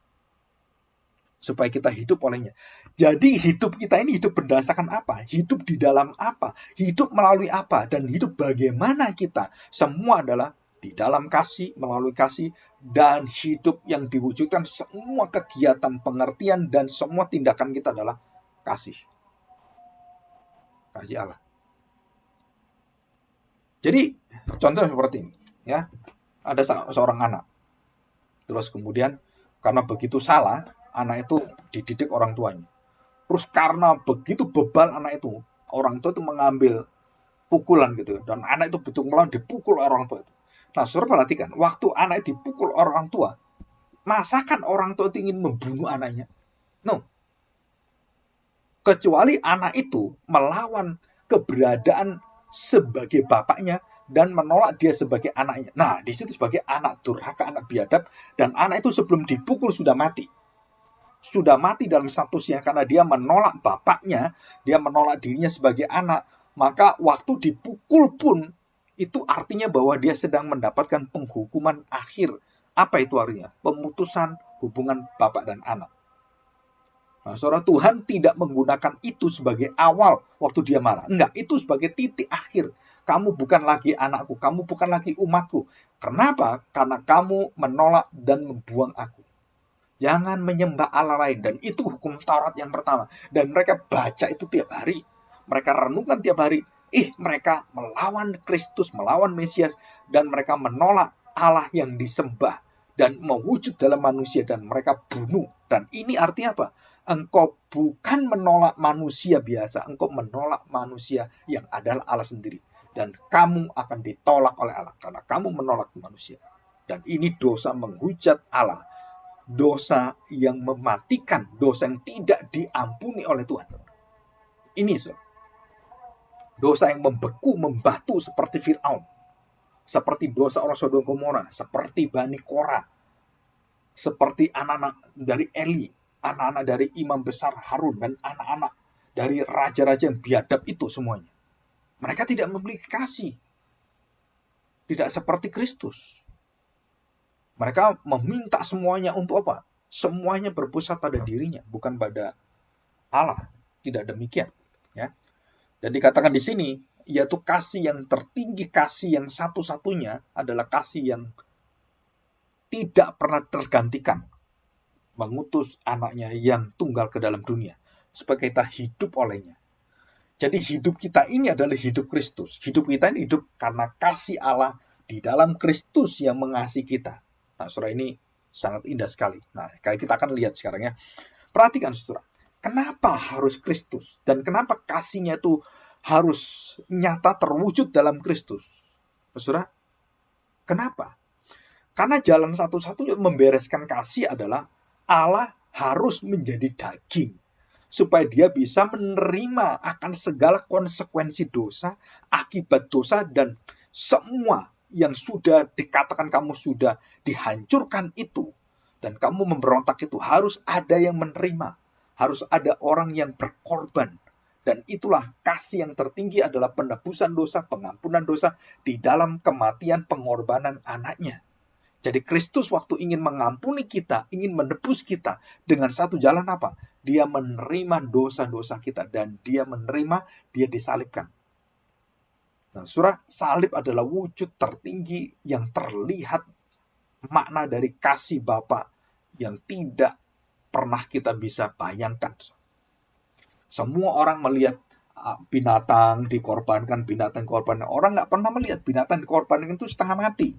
Supaya kita hidup olehnya. Jadi hidup kita ini hidup berdasarkan apa? Hidup di dalam apa? Hidup melalui apa? Dan hidup bagaimana kita? Semua adalah di dalam kasih, melalui kasih, dan hidup yang diwujudkan semua kegiatan, pengertian, dan semua tindakan kita adalah kasih. Kasih Allah. Jadi contoh seperti ini, ya. Ada seorang anak. Terus kemudian karena begitu salah, anak itu dididik orang tuanya. Terus karena begitu bebal anak itu, orang tua itu mengambil pukulan gitu. Dan anak itu betul-betul dipukul orang tua itu. Nah, saudara perhatikan, waktu anak itu dipukul orang tua, masakan orang tua itu ingin membunuh anaknya? No. Kecuali anak itu melawan keberadaan sebagai bapaknya dan menolak dia sebagai anaknya. Nah, di situ sebagai anak durhaka, anak biadab, dan anak itu sebelum dipukul sudah mati. Sudah mati dalam statusnya karena dia menolak bapaknya, dia menolak dirinya sebagai anak. Maka waktu dipukul pun itu artinya bahwa dia sedang mendapatkan penghukuman akhir. Apa itu artinya? Pemutusan hubungan bapak dan anak. Nah, saudara, Tuhan tidak menggunakan itu sebagai awal waktu dia marah. Enggak, itu sebagai titik akhir. Kamu bukan lagi anakku, kamu bukan lagi umatku. Kenapa? Karena kamu menolak dan membuang aku. Jangan menyembah Allah lain. Dan itu hukum Taurat yang pertama. Dan mereka baca itu tiap hari. Mereka renungkan tiap hari. Mereka melawan Kristus, melawan Mesias. Dan mereka menolak Allah yang disembah. Dan mewujud dalam manusia. Dan mereka bunuh. Dan ini artinya apa? Engkau bukan menolak manusia biasa. Engkau menolak manusia yang adalah Allah sendiri. Dan kamu akan ditolak oleh Allah. Karena kamu menolak manusia. Dan ini dosa menghujat Allah. Dosa yang mematikan. Dosa yang tidak diampuni oleh Tuhan. Ini dosa yang membeku, membatu seperti Fir'aun. Seperti dosa orang Sodom Gomora. Seperti Bani Korah. Seperti anak-anak dari Eli. Anak-anak dari imam besar Harun. Dan anak-anak dari raja-raja yang biadab itu semuanya. Mereka tidak memiliki kasih. Tidak seperti Kristus. Mereka meminta semuanya untuk apa? Semuanya berpusat pada dirinya, bukan pada Allah. Tidak demikian. Ya. Dan dikatakan di sini, yaitu kasih yang tertinggi, kasih yang satu-satunya adalah kasih yang tidak pernah tergantikan. Mengutus anaknya yang tunggal ke dalam dunia. Supaya kita hidup olehnya. Jadi hidup kita ini adalah hidup Kristus. Hidup kita ini hidup karena kasih Allah di dalam Kristus yang mengasihi kita. Nah, saudara, ini sangat indah sekali. Nah, kita akan lihat sekarang ya. Perhatikan, saudara. Kenapa harus Kristus? Dan kenapa kasihnya itu harus nyata terwujud dalam Kristus? Saudara, kenapa? Karena jalan satu-satunya membereskan kasih adalah Allah harus menjadi daging. Supaya dia bisa menerima akan segala konsekuensi dosa, akibat dosa, dan semua yang sudah dikatakan kamu sudah dihancurkan itu. Dan kamu memberontak itu harus ada yang menerima. Harus ada orang yang berkorban. Dan itulah kasih yang tertinggi adalah penebusan dosa, pengampunan dosa di dalam kematian pengorbanan anaknya. Jadi Kristus waktu ingin mengampuni kita, ingin menebus kita dengan satu jalan apa? Dia menerima dosa-dosa kita dan dia menerima, dia disalibkan. Nah, saudara, salib adalah wujud tertinggi yang terlihat makna dari kasih Bapa yang tidak pernah kita bisa bayangkan. Semua orang melihat binatang dikorbankan. Orang nggak pernah melihat binatang dikorbankan itu setengah mati.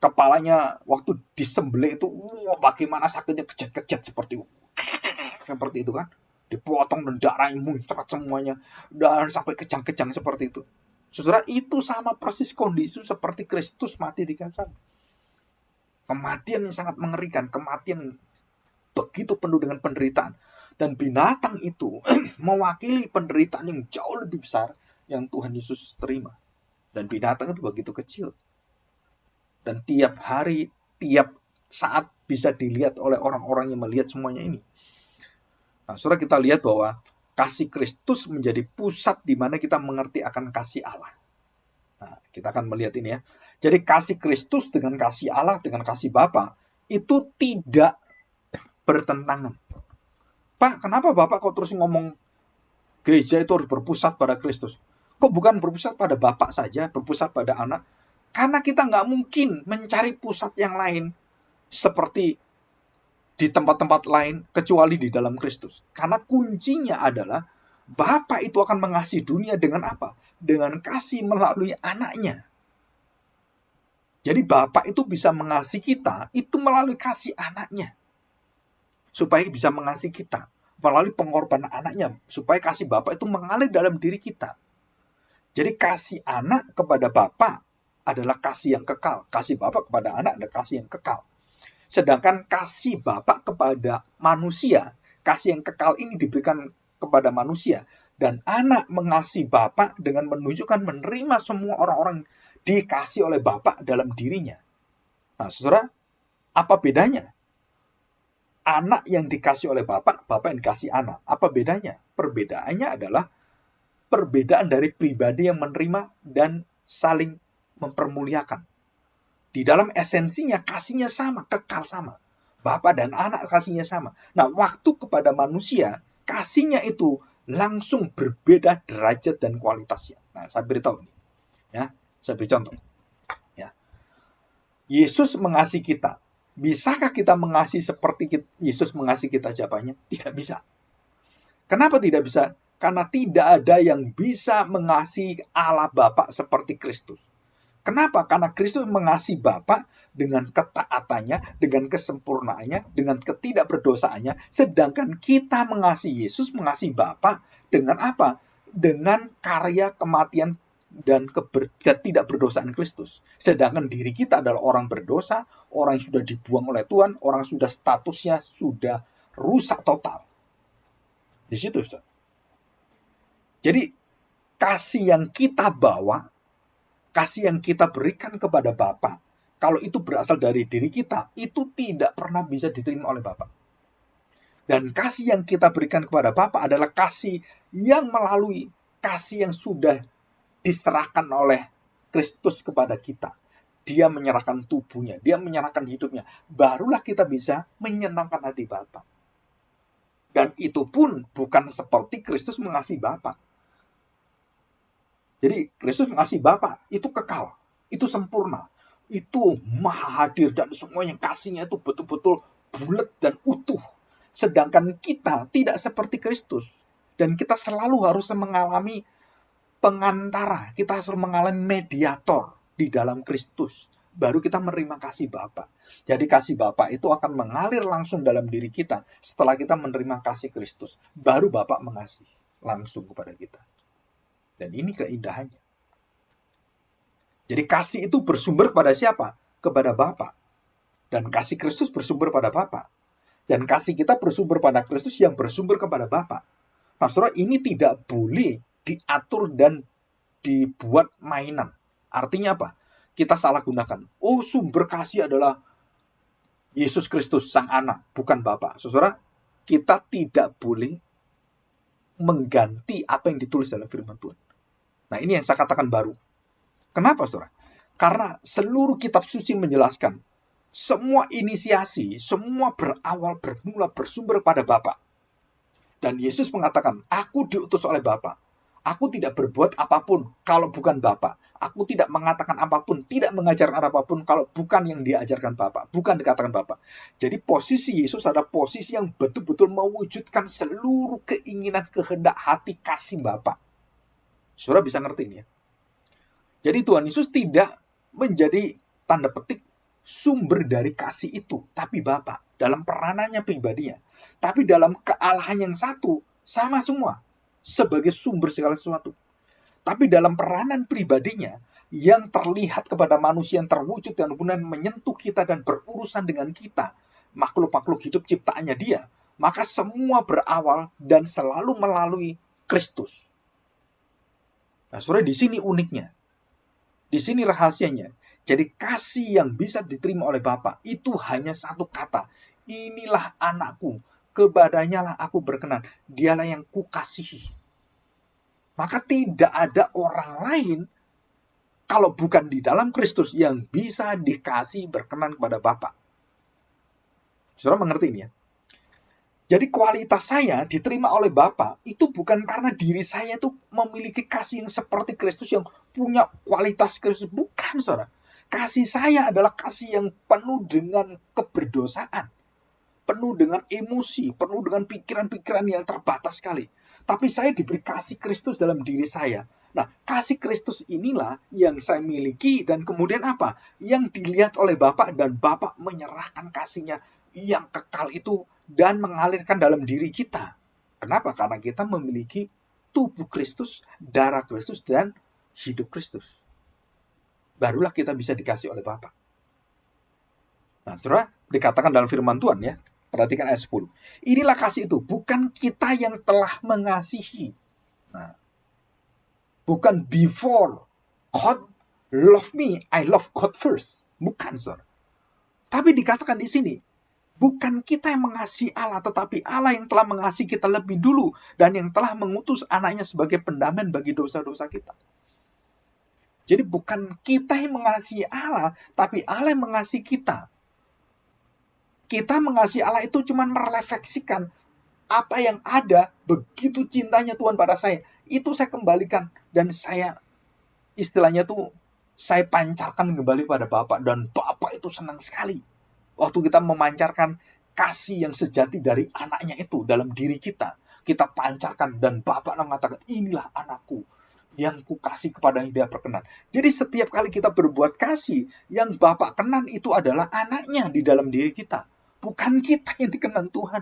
Kepalanya waktu disembelih itu, bagaimana sakitnya kejat-kejat seperti itu kan, dipotong dan darahnya muncrat semuanya, dan sampai kejang-kejang seperti itu. Saudara, itu sama persis kondisi seperti Kristus mati di kayu salib. Kematian yang sangat mengerikan, kematian begitu penuh dengan penderitaan. Dan binatang itu mewakili penderitaan yang jauh lebih besar yang Tuhan Yesus terima. Dan binatang itu begitu kecil. Dan tiap hari, tiap saat bisa dilihat oleh orang-orang yang melihat semuanya ini. Nah, saudara, kita lihat bahwa kasih Kristus menjadi pusat di mana kita mengerti akan kasih Allah. Nah, kita akan melihat ini ya. Jadi kasih Kristus dengan kasih Allah, dengan kasih Bapa, itu tidak bertentangan. Pak, kenapa Bapak kok terus ngomong gereja itu harus berpusat pada Kristus? Kok bukan berpusat pada Bapak saja, berpusat pada anak? Karena kita nggak mungkin mencari pusat yang lain seperti di tempat-tempat lain kecuali di dalam Kristus. Karena kuncinya adalah Bapa itu akan mengasihi dunia dengan apa? Dengan kasih melalui anaknya. Jadi Bapa itu bisa mengasihi kita itu melalui kasih anaknya. Supaya bisa mengasihi kita melalui pengorbanan anaknya. Supaya kasih Bapa itu mengalir dalam diri kita. Jadi kasih anak kepada Bapa adalah kasih yang kekal. Kasih Bapa kepada anak adalah kasih yang kekal. Sedangkan kasih Bapa kepada manusia, kasih yang kekal ini diberikan kepada manusia. Dan anak mengasihi Bapa dengan menunjukkan menerima semua orang-orang dikasih oleh Bapa dalam dirinya. Nah, saudara, apa bedanya? Anak yang dikasih oleh Bapa, Bapa yang dikasih anak. Apa bedanya? Perbedaannya adalah perbedaan dari pribadi yang menerima dan saling mempermuliakan. Di dalam esensinya kasihnya sama, kekal sama. Bapa dan anak kasihnya sama. Nah, waktu kepada manusia, kasihnya itu langsung berbeda derajat dan kualitasnya. Nah, saya beritahu ini. Ya, saya beri contoh. Ya. Yesus mengasihi kita. Bisakah kita mengasihi seperti Yesus mengasihi kita? Jawabannya tidak bisa. Kenapa tidak bisa? Karena tidak ada yang bisa mengasihi Allah Bapa seperti Kristus. Kenapa? Karena Kristus mengasihi Bapa dengan ketaatannya, dengan kesempurnaannya, dengan ketidakberdosaannya. Sedangkan kita mengasihi Yesus, mengasihi Bapa dengan apa? Dengan karya kematian dan ketidakberdosaan Kristus. Sedangkan diri kita adalah orang berdosa, orang yang sudah dibuang oleh Tuhan, orang sudah statusnya sudah rusak total. Di situ, Saudara. Jadi, kasih yang kita bawa, kasih yang kita berikan kepada Bapa, kalau itu berasal dari diri kita, itu tidak pernah bisa diterima oleh Bapa. Dan kasih yang kita berikan kepada Bapa adalah kasih yang melalui kasih yang sudah diserahkan oleh Kristus kepada kita. Dia menyerahkan tubuhnya, dia menyerahkan hidupnya. Barulah kita bisa menyenangkan hati Bapa. Dan itu pun bukan seperti Kristus mengasihi Bapa. Jadi Kristus mengasihi Bapa itu kekal, itu sempurna, itu maha hadir dan semuanya kasihnya itu betul-betul bulat dan utuh. Sedangkan kita tidak seperti Kristus dan kita selalu harus mengalami pengantara, kita harus mengalami mediator di dalam Kristus. Baru kita menerima kasih Bapa. Jadi kasih Bapa itu akan mengalir langsung dalam diri kita setelah kita menerima kasih Kristus. Baru Bapa mengasihi langsung kepada kita. Dan ini keindahannya. Jadi kasih itu bersumber kepada siapa? Kepada Bapa. Dan kasih Kristus bersumber pada Bapa. Dan kasih kita bersumber pada Kristus yang bersumber kepada Bapa. Nah, saudara, ini tidak boleh diatur dan dibuat mainan. Artinya apa? Kita salah gunakan. Oh, sumber kasih adalah Yesus Kristus, Sang Anak, bukan Bapa. Saudara, kita tidak boleh mengganti apa yang ditulis dalam firman Tuhan. Nah, ini yang saya katakan baru. Kenapa, saudara? Karena seluruh kitab suci menjelaskan semua inisiasi, semua berawal, bermula, bersumber pada Bapa. Dan Yesus mengatakan, aku diutus oleh Bapa. Aku tidak berbuat apapun kalau bukan Bapa. Aku tidak mengatakan apapun, tidak mengajarkan apapun kalau bukan yang diajarkan Bapa, bukan dikatakan Bapa. Jadi posisi Yesus adalah posisi yang betul-betul mewujudkan seluruh keinginan, kehendak hati kasih Bapa. Saudara bisa ngerti ini ya. Jadi Tuhan Yesus tidak menjadi tanda petik sumber dari kasih itu, tapi Bapa dalam peranannya pribadinya. Tapi dalam kealahan yang satu, sama semua sebagai sumber segala sesuatu. Tapi dalam peranan pribadinya yang terlihat kepada manusia yang terwujud dan kemudian menyentuh kita dan berurusan dengan kita, makhluk-makhluk hidup ciptaannya dia, maka semua berawal dan selalu melalui Kristus. Nah, saudara, di sini uniknya. Di sini rahasianya. Jadi kasih yang bisa diterima oleh Bapa itu hanya satu kata. Inilah anakku, kepadanya lah aku berkenan. Dialah yang kukasihi. Maka tidak ada orang lain kalau bukan di dalam Kristus yang bisa dikasih berkenan kepada Bapa. Saudara mengerti ini ya? Jadi kualitas saya diterima oleh Bapa itu bukan karena diri saya itu memiliki kasih yang seperti Kristus, yang punya kualitas Kristus. Bukan, saudara. Kasih saya adalah kasih yang penuh dengan keberdosaan. Penuh dengan emosi, penuh dengan pikiran-pikiran yang terbatas sekali. Tapi saya diberi kasih Kristus dalam diri saya. Nah, kasih Kristus inilah yang saya miliki dan kemudian apa? Yang dilihat oleh Bapa dan Bapa menyerahkan kasihnya yang kekal itu dan mengalirkan dalam diri kita. Kenapa? Karena kita memiliki tubuh Kristus, darah Kristus, dan hidup Kristus. Barulah kita bisa dikasih oleh Bapa. Nah, saudara, dikatakan dalam firman Tuhan ya. Perhatikan ayat 10. Inilah kasih itu, bukan kita yang telah mengasihi. Nah, bukan before God love me, I love God first. Bukan, saudara. Tapi dikatakan di sini, bukan kita yang mengasihi Allah, tetapi Allah yang telah mengasihi kita lebih dulu dan yang telah mengutus anaknya sebagai pendamaian bagi dosa-dosa kita. Jadi bukan kita yang mengasihi Allah, tapi Allah yang mengasihi kita. Kita mengasihi Allah itu cuma merefleksikan apa yang ada, begitu cintanya Tuhan pada saya. Itu saya kembalikan dan saya istilahnya tuh saya pancarkan kembali pada Bapa dan Bapa itu senang sekali. Waktu kita memancarkan kasih yang sejati dari anaknya itu dalam diri kita. Kita pancarkan dan Bapa mengatakan inilah anakku yang kukasih kepada yang dia berkenan. Jadi setiap kali kita berbuat kasih, yang Bapa kenan itu adalah anaknya di dalam diri kita. Bukan kita yang dikenan Tuhan.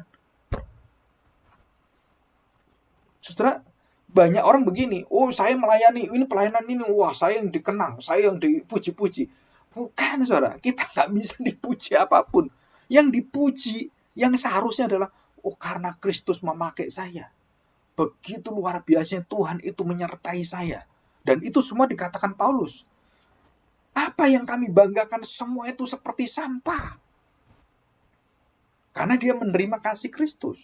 Saudara, banyak orang begini, oh saya melayani, ini pelayanan ini, wah saya yang dikenang, saya yang dipuji-puji. Bukan, saudara, kita nggak bisa dipuji apapun. Yang dipuji, yang seharusnya adalah, oh karena Kristus memakai saya. Begitu luar biasanya Tuhan itu menyertai saya. Dan itu semua dikatakan Paulus. Apa yang kami banggakan semua itu seperti sampah. Karena dia menerima kasih Kristus.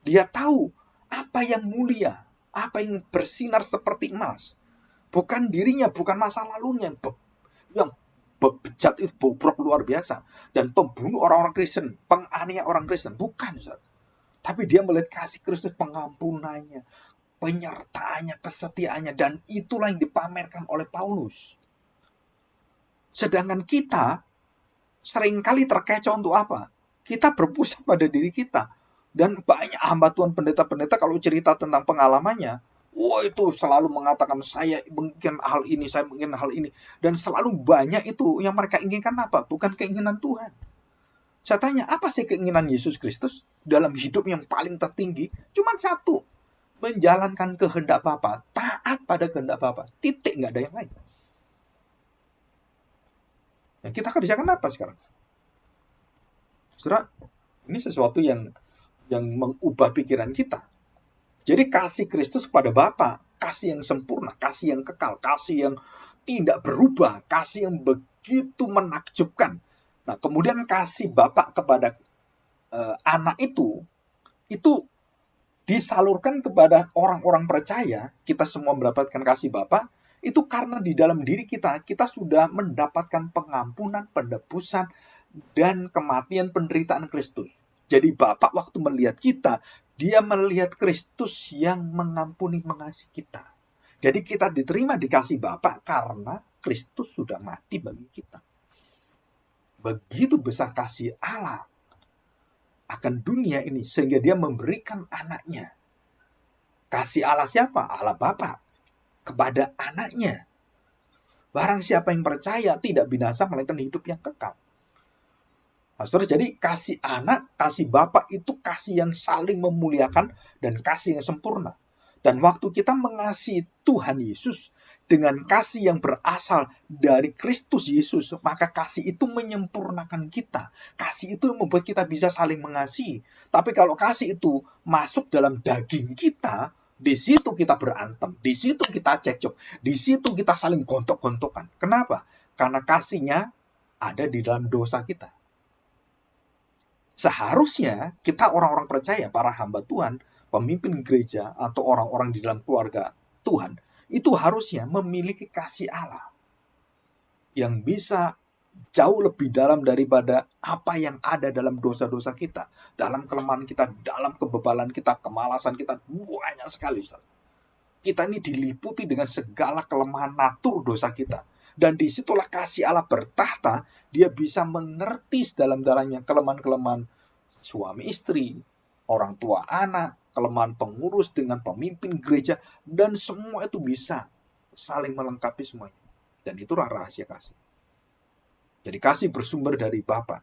Dia tahu apa yang mulia, apa yang bersinar seperti emas. Bukan dirinya, bukan masa lalunya yang bejat itu, bobrok luar biasa. Dan pembunuh orang-orang Kristen, penganiaya orang Kristen. Bukan, saudara. Tapi dia melihat kasih Kristus, pengampunannya, penyertaannya, kesetiaannya. Dan itulah yang dipamerkan oleh Paulus. Sedangkan kita seringkali terkecoh untuk apa? Kita berpusat pada diri kita. Dan banyak hamba Tuhan pendeta-pendeta kalau cerita tentang pengalamannya, wah itu selalu mengatakan saya mungkin hal ini, saya mungkin hal ini. Dan selalu banyak itu yang mereka inginkan apa? Bukan keinginan Tuhan. Saya tanya, apa sih keinginan Yesus Kristus dalam hidup yang paling tertinggi? Cuma satu, menjalankan kehendak Bapa, taat pada kehendak Bapa. Titik, nggak ada yang lain. Nah, kita kerjakan apa sekarang? Saudara, ini sesuatu yang mengubah pikiran kita. Jadi kasih Kristus kepada Bapa, kasih yang sempurna, kasih yang kekal, kasih yang tidak berubah, kasih yang begitu menakjubkan. Nah, kemudian kasih Bapa kepada anak itu disalurkan kepada orang-orang percaya. Kita semua mendapatkan kasih Bapa itu karena di dalam diri kita sudah mendapatkan pengampunan, penebusan, dan kematian penderitaan Kristus. Jadi Bapa waktu melihat kita, dia melihat Kristus yang mengampuni, mengasihi kita. Jadi kita diterima dikasih Bapa karena Kristus sudah mati bagi kita. Begitu besar kasih Allah akan dunia ini sehingga dia memberikan anaknya. Kasih Allah siapa? Allah Bapa kepada anaknya. Barang siapa yang percaya tidak binasa melainkan hidup yang kekal. Nah, saudara, jadi kasih anak, kasih Bapa itu kasih yang saling memuliakan dan kasih yang sempurna. Dan waktu kita mengasihi Tuhan Yesus dengan kasih yang berasal dari Kristus Yesus, maka kasih itu menyempurnakan kita. Kasih itu membuat kita bisa saling mengasihi. Tapi kalau kasih itu masuk dalam daging kita, di situ kita berantem, di situ kita cekcok, di situ kita saling gontok-gontokan. Kenapa? Karena kasihnya ada di dalam dosa kita. Seharusnya kita orang-orang percaya, para hamba Tuhan, pemimpin gereja, atau orang-orang di dalam keluarga Tuhan, itu harusnya memiliki kasih Allah yang bisa jauh lebih dalam daripada apa yang ada dalam dosa-dosa kita, dalam kelemahan kita, dalam kebebalan kita, kemalasan kita, banyak sekali. Kita ini diliputi dengan segala kelemahan natur dosa kita. Dan disitulah kasih Allah bertahta, dia bisa mengerti dalam-dalamnya kelemahan-kelemahan suami istri, orang tua anak, kelemahan pengurus dengan pemimpin gereja, dan semua itu bisa saling melengkapi semuanya. Dan itulah rahasia kasih. Jadi kasih bersumber dari Bapa,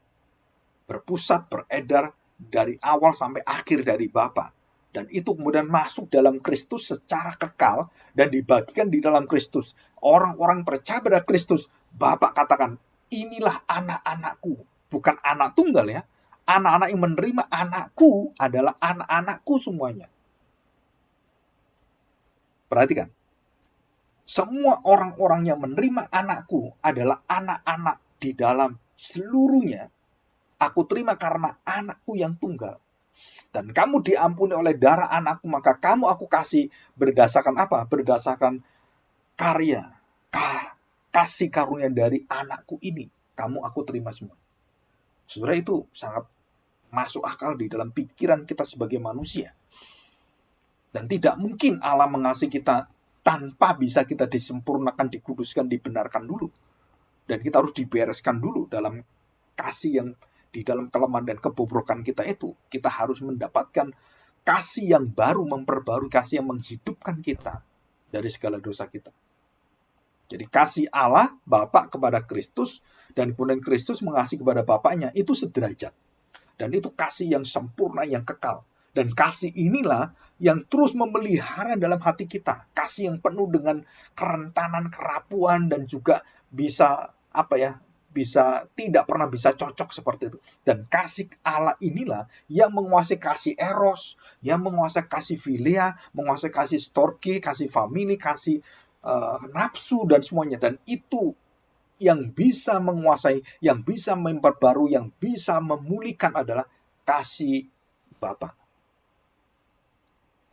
berpusat, beredar dari awal sampai akhir dari Bapa. Dan itu kemudian masuk dalam Kristus secara kekal dan dibagikan di dalam Kristus. Orang-orang percaya pada Kristus, Bapa katakan, inilah anak-anakku. Bukan anak tunggal ya. Anak-anak yang menerima anakku adalah anak-anakku semuanya. Perhatikan. Semua orang-orang yang menerima anakku adalah anak-anak di dalam seluruhnya. Aku terima karena anakku yang tunggal. Dan kamu diampuni oleh darah anakku, maka kamu aku kasih berdasarkan apa? Berdasarkan karya, kasih karunia dari anakku ini. Kamu aku terima semua. Saudara, itu sangat masuk akal di dalam pikiran kita sebagai manusia. Dan tidak mungkin Allah mengasihi kita tanpa bisa kita disempurnakan, dikuduskan, dibenarkan dulu. Dan kita harus dibereskan dulu dalam kasih yang di dalam kelemahan dan kebobrokan kita itu. Kita harus mendapatkan kasih yang baru, memperbarui kasih yang menghidupkan kita dari segala dosa kita. Jadi kasih Allah, Bapa kepada Kristus, dan kemudian Kristus mengasihi kepada Bapaknya, itu sederajat. Dan itu kasih yang sempurna, yang kekal. Dan kasih inilah yang terus memelihara dalam hati kita. Kasih yang penuh dengan kerentanan, kerapuan, dan juga bisa bisa tidak pernah bisa cocok seperti itu. Dan kasih Allah inilah yang menguasai kasih eros, yang menguasai kasih philia, menguasai kasih storge, kasih famili, kasih nafsu, dan semuanya. Dan itu yang bisa menguasai, yang bisa memperbarui, yang bisa memulihkan adalah kasih Bapa.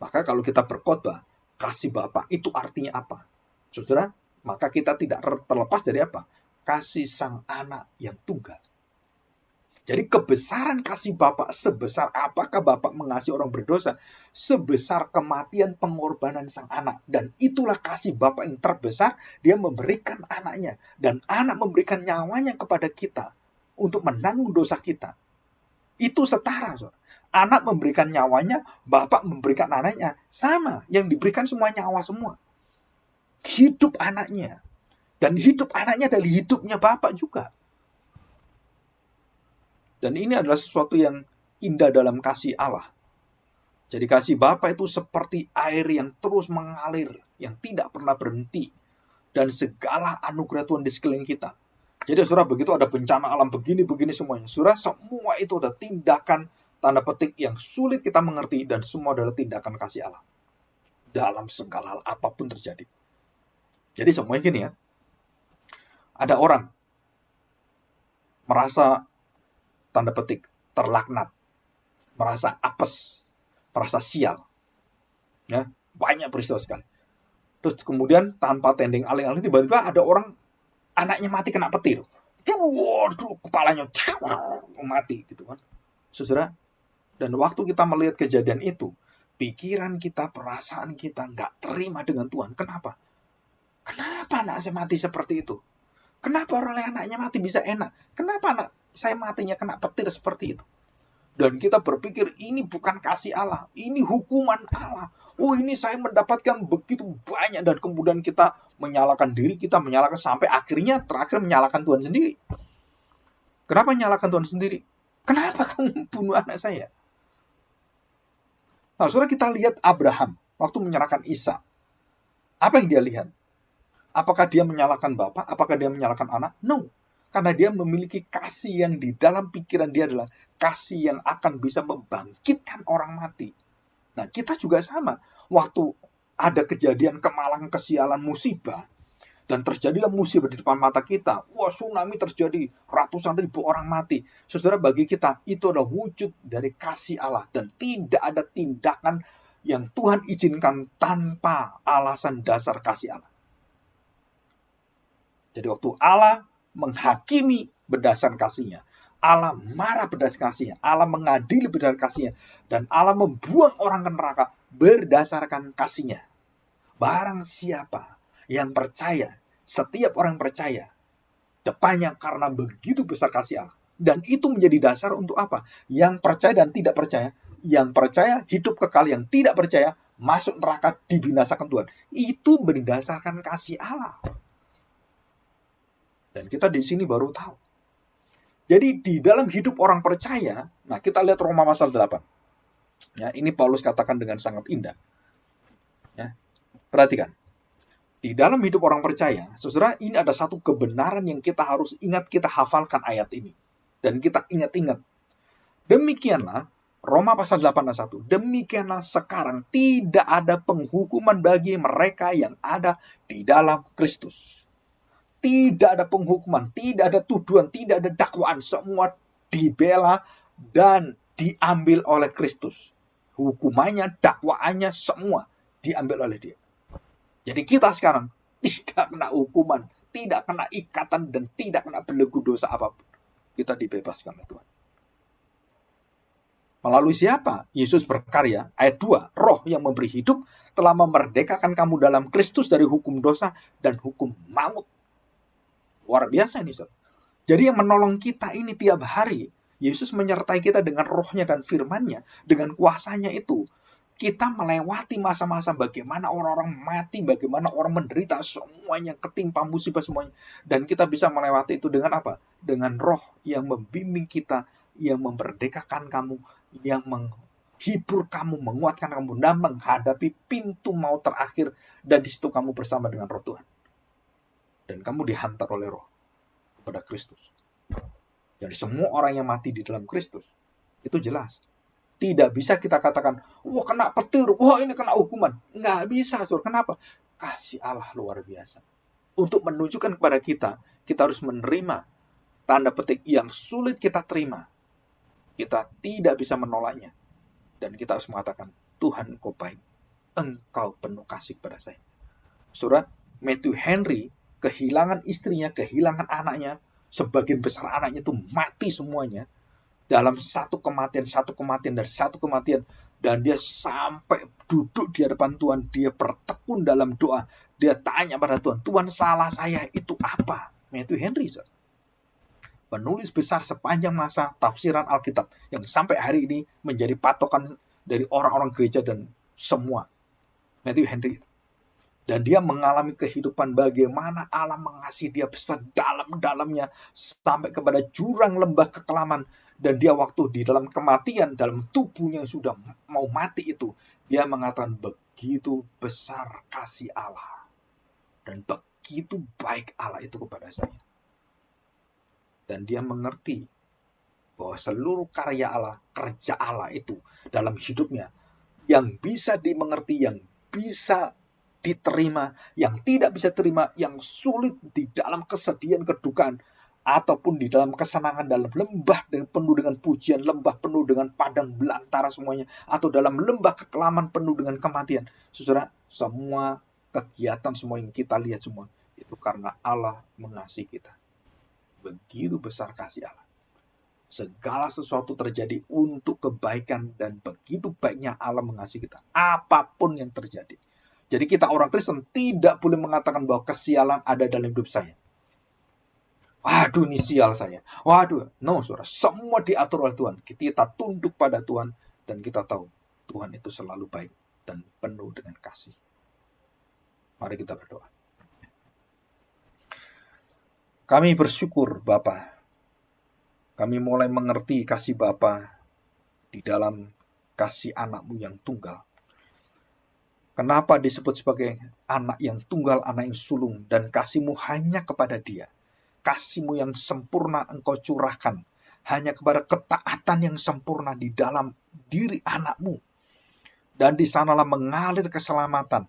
Maka kalau kita berkhotbah, kasih Bapa itu artinya apa? Saudara, maka kita tidak terlepas dari apa? Kasih sang anak yang tunggal. Jadi kebesaran kasih Bapa, sebesar apakah Bapa mengasihi orang berdosa, sebesar kematian pengorbanan sang anak. Dan itulah kasih Bapa yang terbesar, dia memberikan anaknya. Dan anak memberikan nyawanya kepada kita untuk menanggung dosa kita. Itu setara, saudara. Anak memberikan nyawanya, Bapa memberikan anaknya. Sama, yang diberikan semua nyawa semua. Hidup anaknya. Dan hidup anaknya dari hidupnya Bapa juga. Dan ini adalah sesuatu yang indah dalam kasih Allah. Jadi kasih Bapa itu seperti air yang terus mengalir, yang tidak pernah berhenti. Dan segala anugerah Tuhan di sekeliling kita. Jadi saudara, begitu ada bencana alam begini-begini semuanya, saudara, semua itu ada tindakan tanda petik yang sulit kita mengerti, dan semua adalah tindakan kasih Allah dalam segala hal apapun terjadi. Jadi semuanya gini ya, ada orang merasa tanda petik terlaknat, merasa apes, merasa sial, ya, banyak peristiwa sekali. Terus kemudian tanpa tending aling-aling, tiba-tiba ada orang anaknya mati kena petir. Waduh, kepalanya mati gitu kan. Saudara, dan waktu kita melihat kejadian itu, pikiran kita, perasaan kita nggak terima dengan Tuhan. Kenapa? Kenapa anak saya mati seperti itu? Kenapa orang yang anaknya mati bisa enak? Kenapa anak saya matinya kena petir seperti itu? Dan kita berpikir ini bukan kasih Allah, ini hukuman Allah. Oh, ini saya mendapatkan begitu banyak, dan kemudian kita menyalahkan diri, kita menyalahkan sampai akhirnya terakhir menyalahkan Tuhan sendiri. Kenapa menyalahkan Tuhan sendiri? Kenapa kamu bunuh anak saya? Nah, saudara, kita lihat Abraham waktu menyerahkan Ishak. Apa yang dia lihat? Apakah dia menyalahkan bapak? Apakah dia menyalahkan anak? No. Karena dia memiliki kasih yang di dalam pikiran dia adalah kasih yang akan bisa membangkitkan orang mati. Nah, kita juga sama. Waktu ada kejadian kemalangan, kesialan, musibah, dan terjadilah musibah di depan mata kita. Wah, tsunami terjadi, ratusan ribu orang mati. Saudara, bagi kita itu adalah wujud dari kasih Allah. Dan tidak ada tindakan yang Tuhan izinkan tanpa alasan dasar kasih Allah. Jadi waktu Allah menghakimi berdasarkan kasihnya, Allah marah berdasarkan kasihnya, Allah mengadili berdasarkan kasihnya, dan Allah membuang orang ke neraka berdasarkan kasihnya. Barang siapa yang percaya, setiap orang percaya, depannya karena begitu besar kasih Allah. Dan itu menjadi dasar untuk apa? Yang percaya dan tidak percaya. Yang percaya hidup kekal, yang tidak percaya masuk neraka, dibinasakan Tuhan. Itu berdasarkan kasih Allah. Dan kita di sini baru tahu. Jadi di dalam hidup orang percaya, nah kita lihat Roma pasal 8. Ya, ini Paulus katakan dengan sangat indah. Ya, perhatikan. Di dalam hidup orang percaya, saudara, ini ada satu kebenaran yang kita harus ingat, kita hafalkan ayat ini. Dan kita ingat-ingat. Demikianlah, Roma pasal 8 ayat 1. Demikianlah sekarang tidak ada penghukuman bagi mereka yang ada di dalam Kristus. Tidak ada penghukuman, tidak ada tuduhan, tidak ada dakwaan. Semua dibela dan diambil oleh Kristus. Hukumannya, dakwaannya, semua diambil oleh dia. Jadi kita sekarang tidak kena hukuman, tidak kena ikatan, dan tidak kena belenggu dosa apapun. Kita dibebaskan oleh Tuhan. Melalui siapa? Yesus berkarya. Ayat 2, Roh yang memberi hidup telah memerdekakan kamu dalam Kristus dari hukum dosa dan hukum maut. Luar biasa ini, saudara. Jadi yang menolong kita ini tiap hari, Yesus menyertai kita dengan rohnya dan firman-Nya, dengan kuasanya itu. Kita melewati masa-masa bagaimana orang-orang mati, bagaimana orang menderita, semuanya ketimpa musibah semuanya. Dan kita bisa melewati itu dengan apa? Dengan roh yang membimbing kita, yang memerdekakan kamu, yang menghibur kamu, menguatkan kamu, dan menghadapi pintu maut terakhir. Dan di situ kamu bersama dengan roh Tuhan. Dan kamu dihantar oleh roh kepada Kristus. Jadi semua orang yang mati di dalam Kristus, itu jelas. Tidak bisa kita katakan, wah kena petir, wah ini kena hukuman. Nggak bisa, saudara. Kenapa? Kasih Allah luar biasa. Untuk menunjukkan kepada kita, kita harus menerima tanda petik yang sulit kita terima. Kita tidak bisa menolaknya. Dan kita harus mengatakan, Tuhan Engkau baik. Engkau penuh kasih kepada saya. Saudara, Matthew Henry kehilangan istrinya, kehilangan anaknya, sebagian besar anaknya itu mati semuanya, dalam satu kematian, dan dia sampai duduk di hadapan Tuhan, dia bertekun dalam doa, dia tanya pada Tuhan, Tuhan salah saya itu apa? Matthew Henry, penulis besar sepanjang masa tafsiran Alkitab, yang sampai hari ini menjadi patokan dari orang-orang gereja dan semua, Matthew Henry. Dan dia mengalami kehidupan bagaimana Allah mengasihi dia sedalam-dalamnya sampai kepada jurang lembah kekelaman. Dan dia waktu di dalam kematian, dalam tubuhnya yang sudah mau mati itu, dia mengatakan begitu besar kasih Allah. Dan begitu baik Allah itu kepada saya. dan dia mengerti bahwa seluruh karya Allah, kerja Allah itu dalam hidupnya yang bisa dimengerti, yang bisa diterima, yang tidak bisa terima, yang sulit di dalam kesedihan, kedukaan, ataupun di dalam kesenangan, dalam lembah penuh dengan pujian, lembah penuh dengan padang belantara semuanya, atau dalam lembah kekelaman penuh dengan kematian. Saudara, semua kegiatan semua yang kita lihat semua, itu karena Allah mengasihi kita. Begitu besar kasih Allah. Segala sesuatu terjadi untuk kebaikan dan begitu baiknya Allah mengasihi kita. Apapun yang terjadi. Jadi kita orang Kristen tidak boleh mengatakan bahwa kesialan ada dalam hidup saya. Waduh, ini sial saya. Waduh, no, saudara. Semua diatur oleh Tuhan. Kita tunduk pada Tuhan dan kita tahu Tuhan itu selalu baik dan penuh dengan kasih. Mari kita berdoa. Kami bersyukur Bapa. Kami mulai mengerti kasih Bapa di dalam kasih anak-Mu yang tunggal. Kenapa disebut sebagai anak yang tunggal, anak yang sulung, dan kasih-Mu hanya kepada Dia. Kasih-Mu yang sempurna Engkau curahkan hanya kepada ketaatan yang sempurna di dalam diri anak-Mu. Dan di sanalah mengalir keselamatan.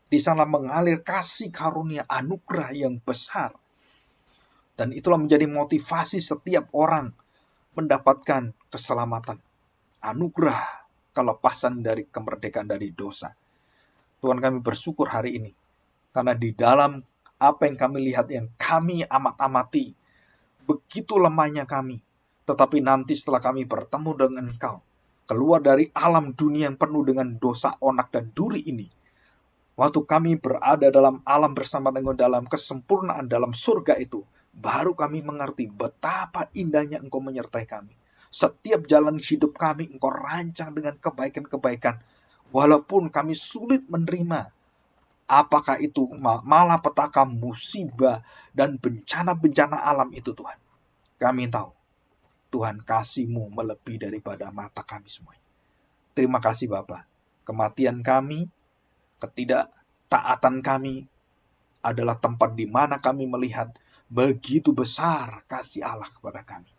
Di sana mengalir kasih karunia anugerah yang besar. Dan itulah menjadi motivasi setiap orang mendapatkan keselamatan, anugerah, kelepasan dari kemerdekaan dari dosa. Tuhan, kami bersyukur hari ini, karena di dalam apa yang kami lihat, yang kami amat-amati, begitu lemahnya kami, tetapi nanti setelah kami bertemu dengan Engkau, keluar dari alam dunia yang penuh dengan dosa, onak, dan duri ini, waktu kami berada dalam alam bersama dengan dalam kesempurnaan, dalam surga itu, baru kami mengerti betapa indahnya Engkau menyertai kami. Setiap jalan hidup kami Engkau rancang dengan kebaikan-kebaikan. Walaupun kami sulit menerima, apakah itu malapetaka, musibah, dan bencana-bencana alam itu Tuhan. Kami tahu, Tuhan kasih-Mu melebihi daripada mata kami semuanya. Terima kasih Bapa. Kematian kami, ketidaktaatan kami adalah tempat di mana kami melihat begitu besar kasih Allah kepada kami.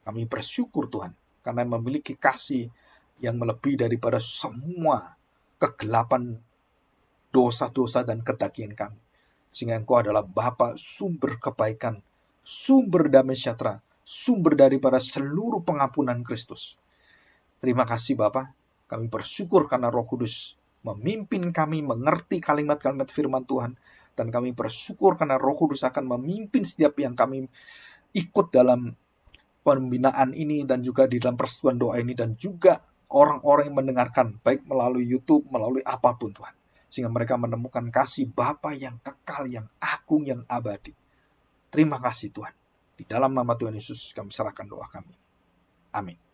Kami bersyukur Tuhan, karena memiliki kasih yang melebihi daripada semua kegelapan dosa-dosa dan kedagingan kami. Sehingga Engkau adalah Bapa sumber kebaikan, sumber damai sejahtera, sumber daripada seluruh pengampunan Kristus. Terima kasih Bapa, kami bersyukur karena Roh Kudus memimpin kami mengerti kalimat-kalimat firman Tuhan. Dan kami bersyukur karena Roh Kudus akan memimpin setiap yang kami ikut dalam pembinaan ini dan juga di dalam persetujuan doa ini dan juga orang-orang yang mendengarkan baik melalui YouTube, melalui apapun Tuhan. Sehingga mereka menemukan kasih Bapa yang kekal, yang agung, yang abadi. Terima kasih Tuhan. Di dalam nama Tuhan Yesus kami serahkan doa kami. Amin.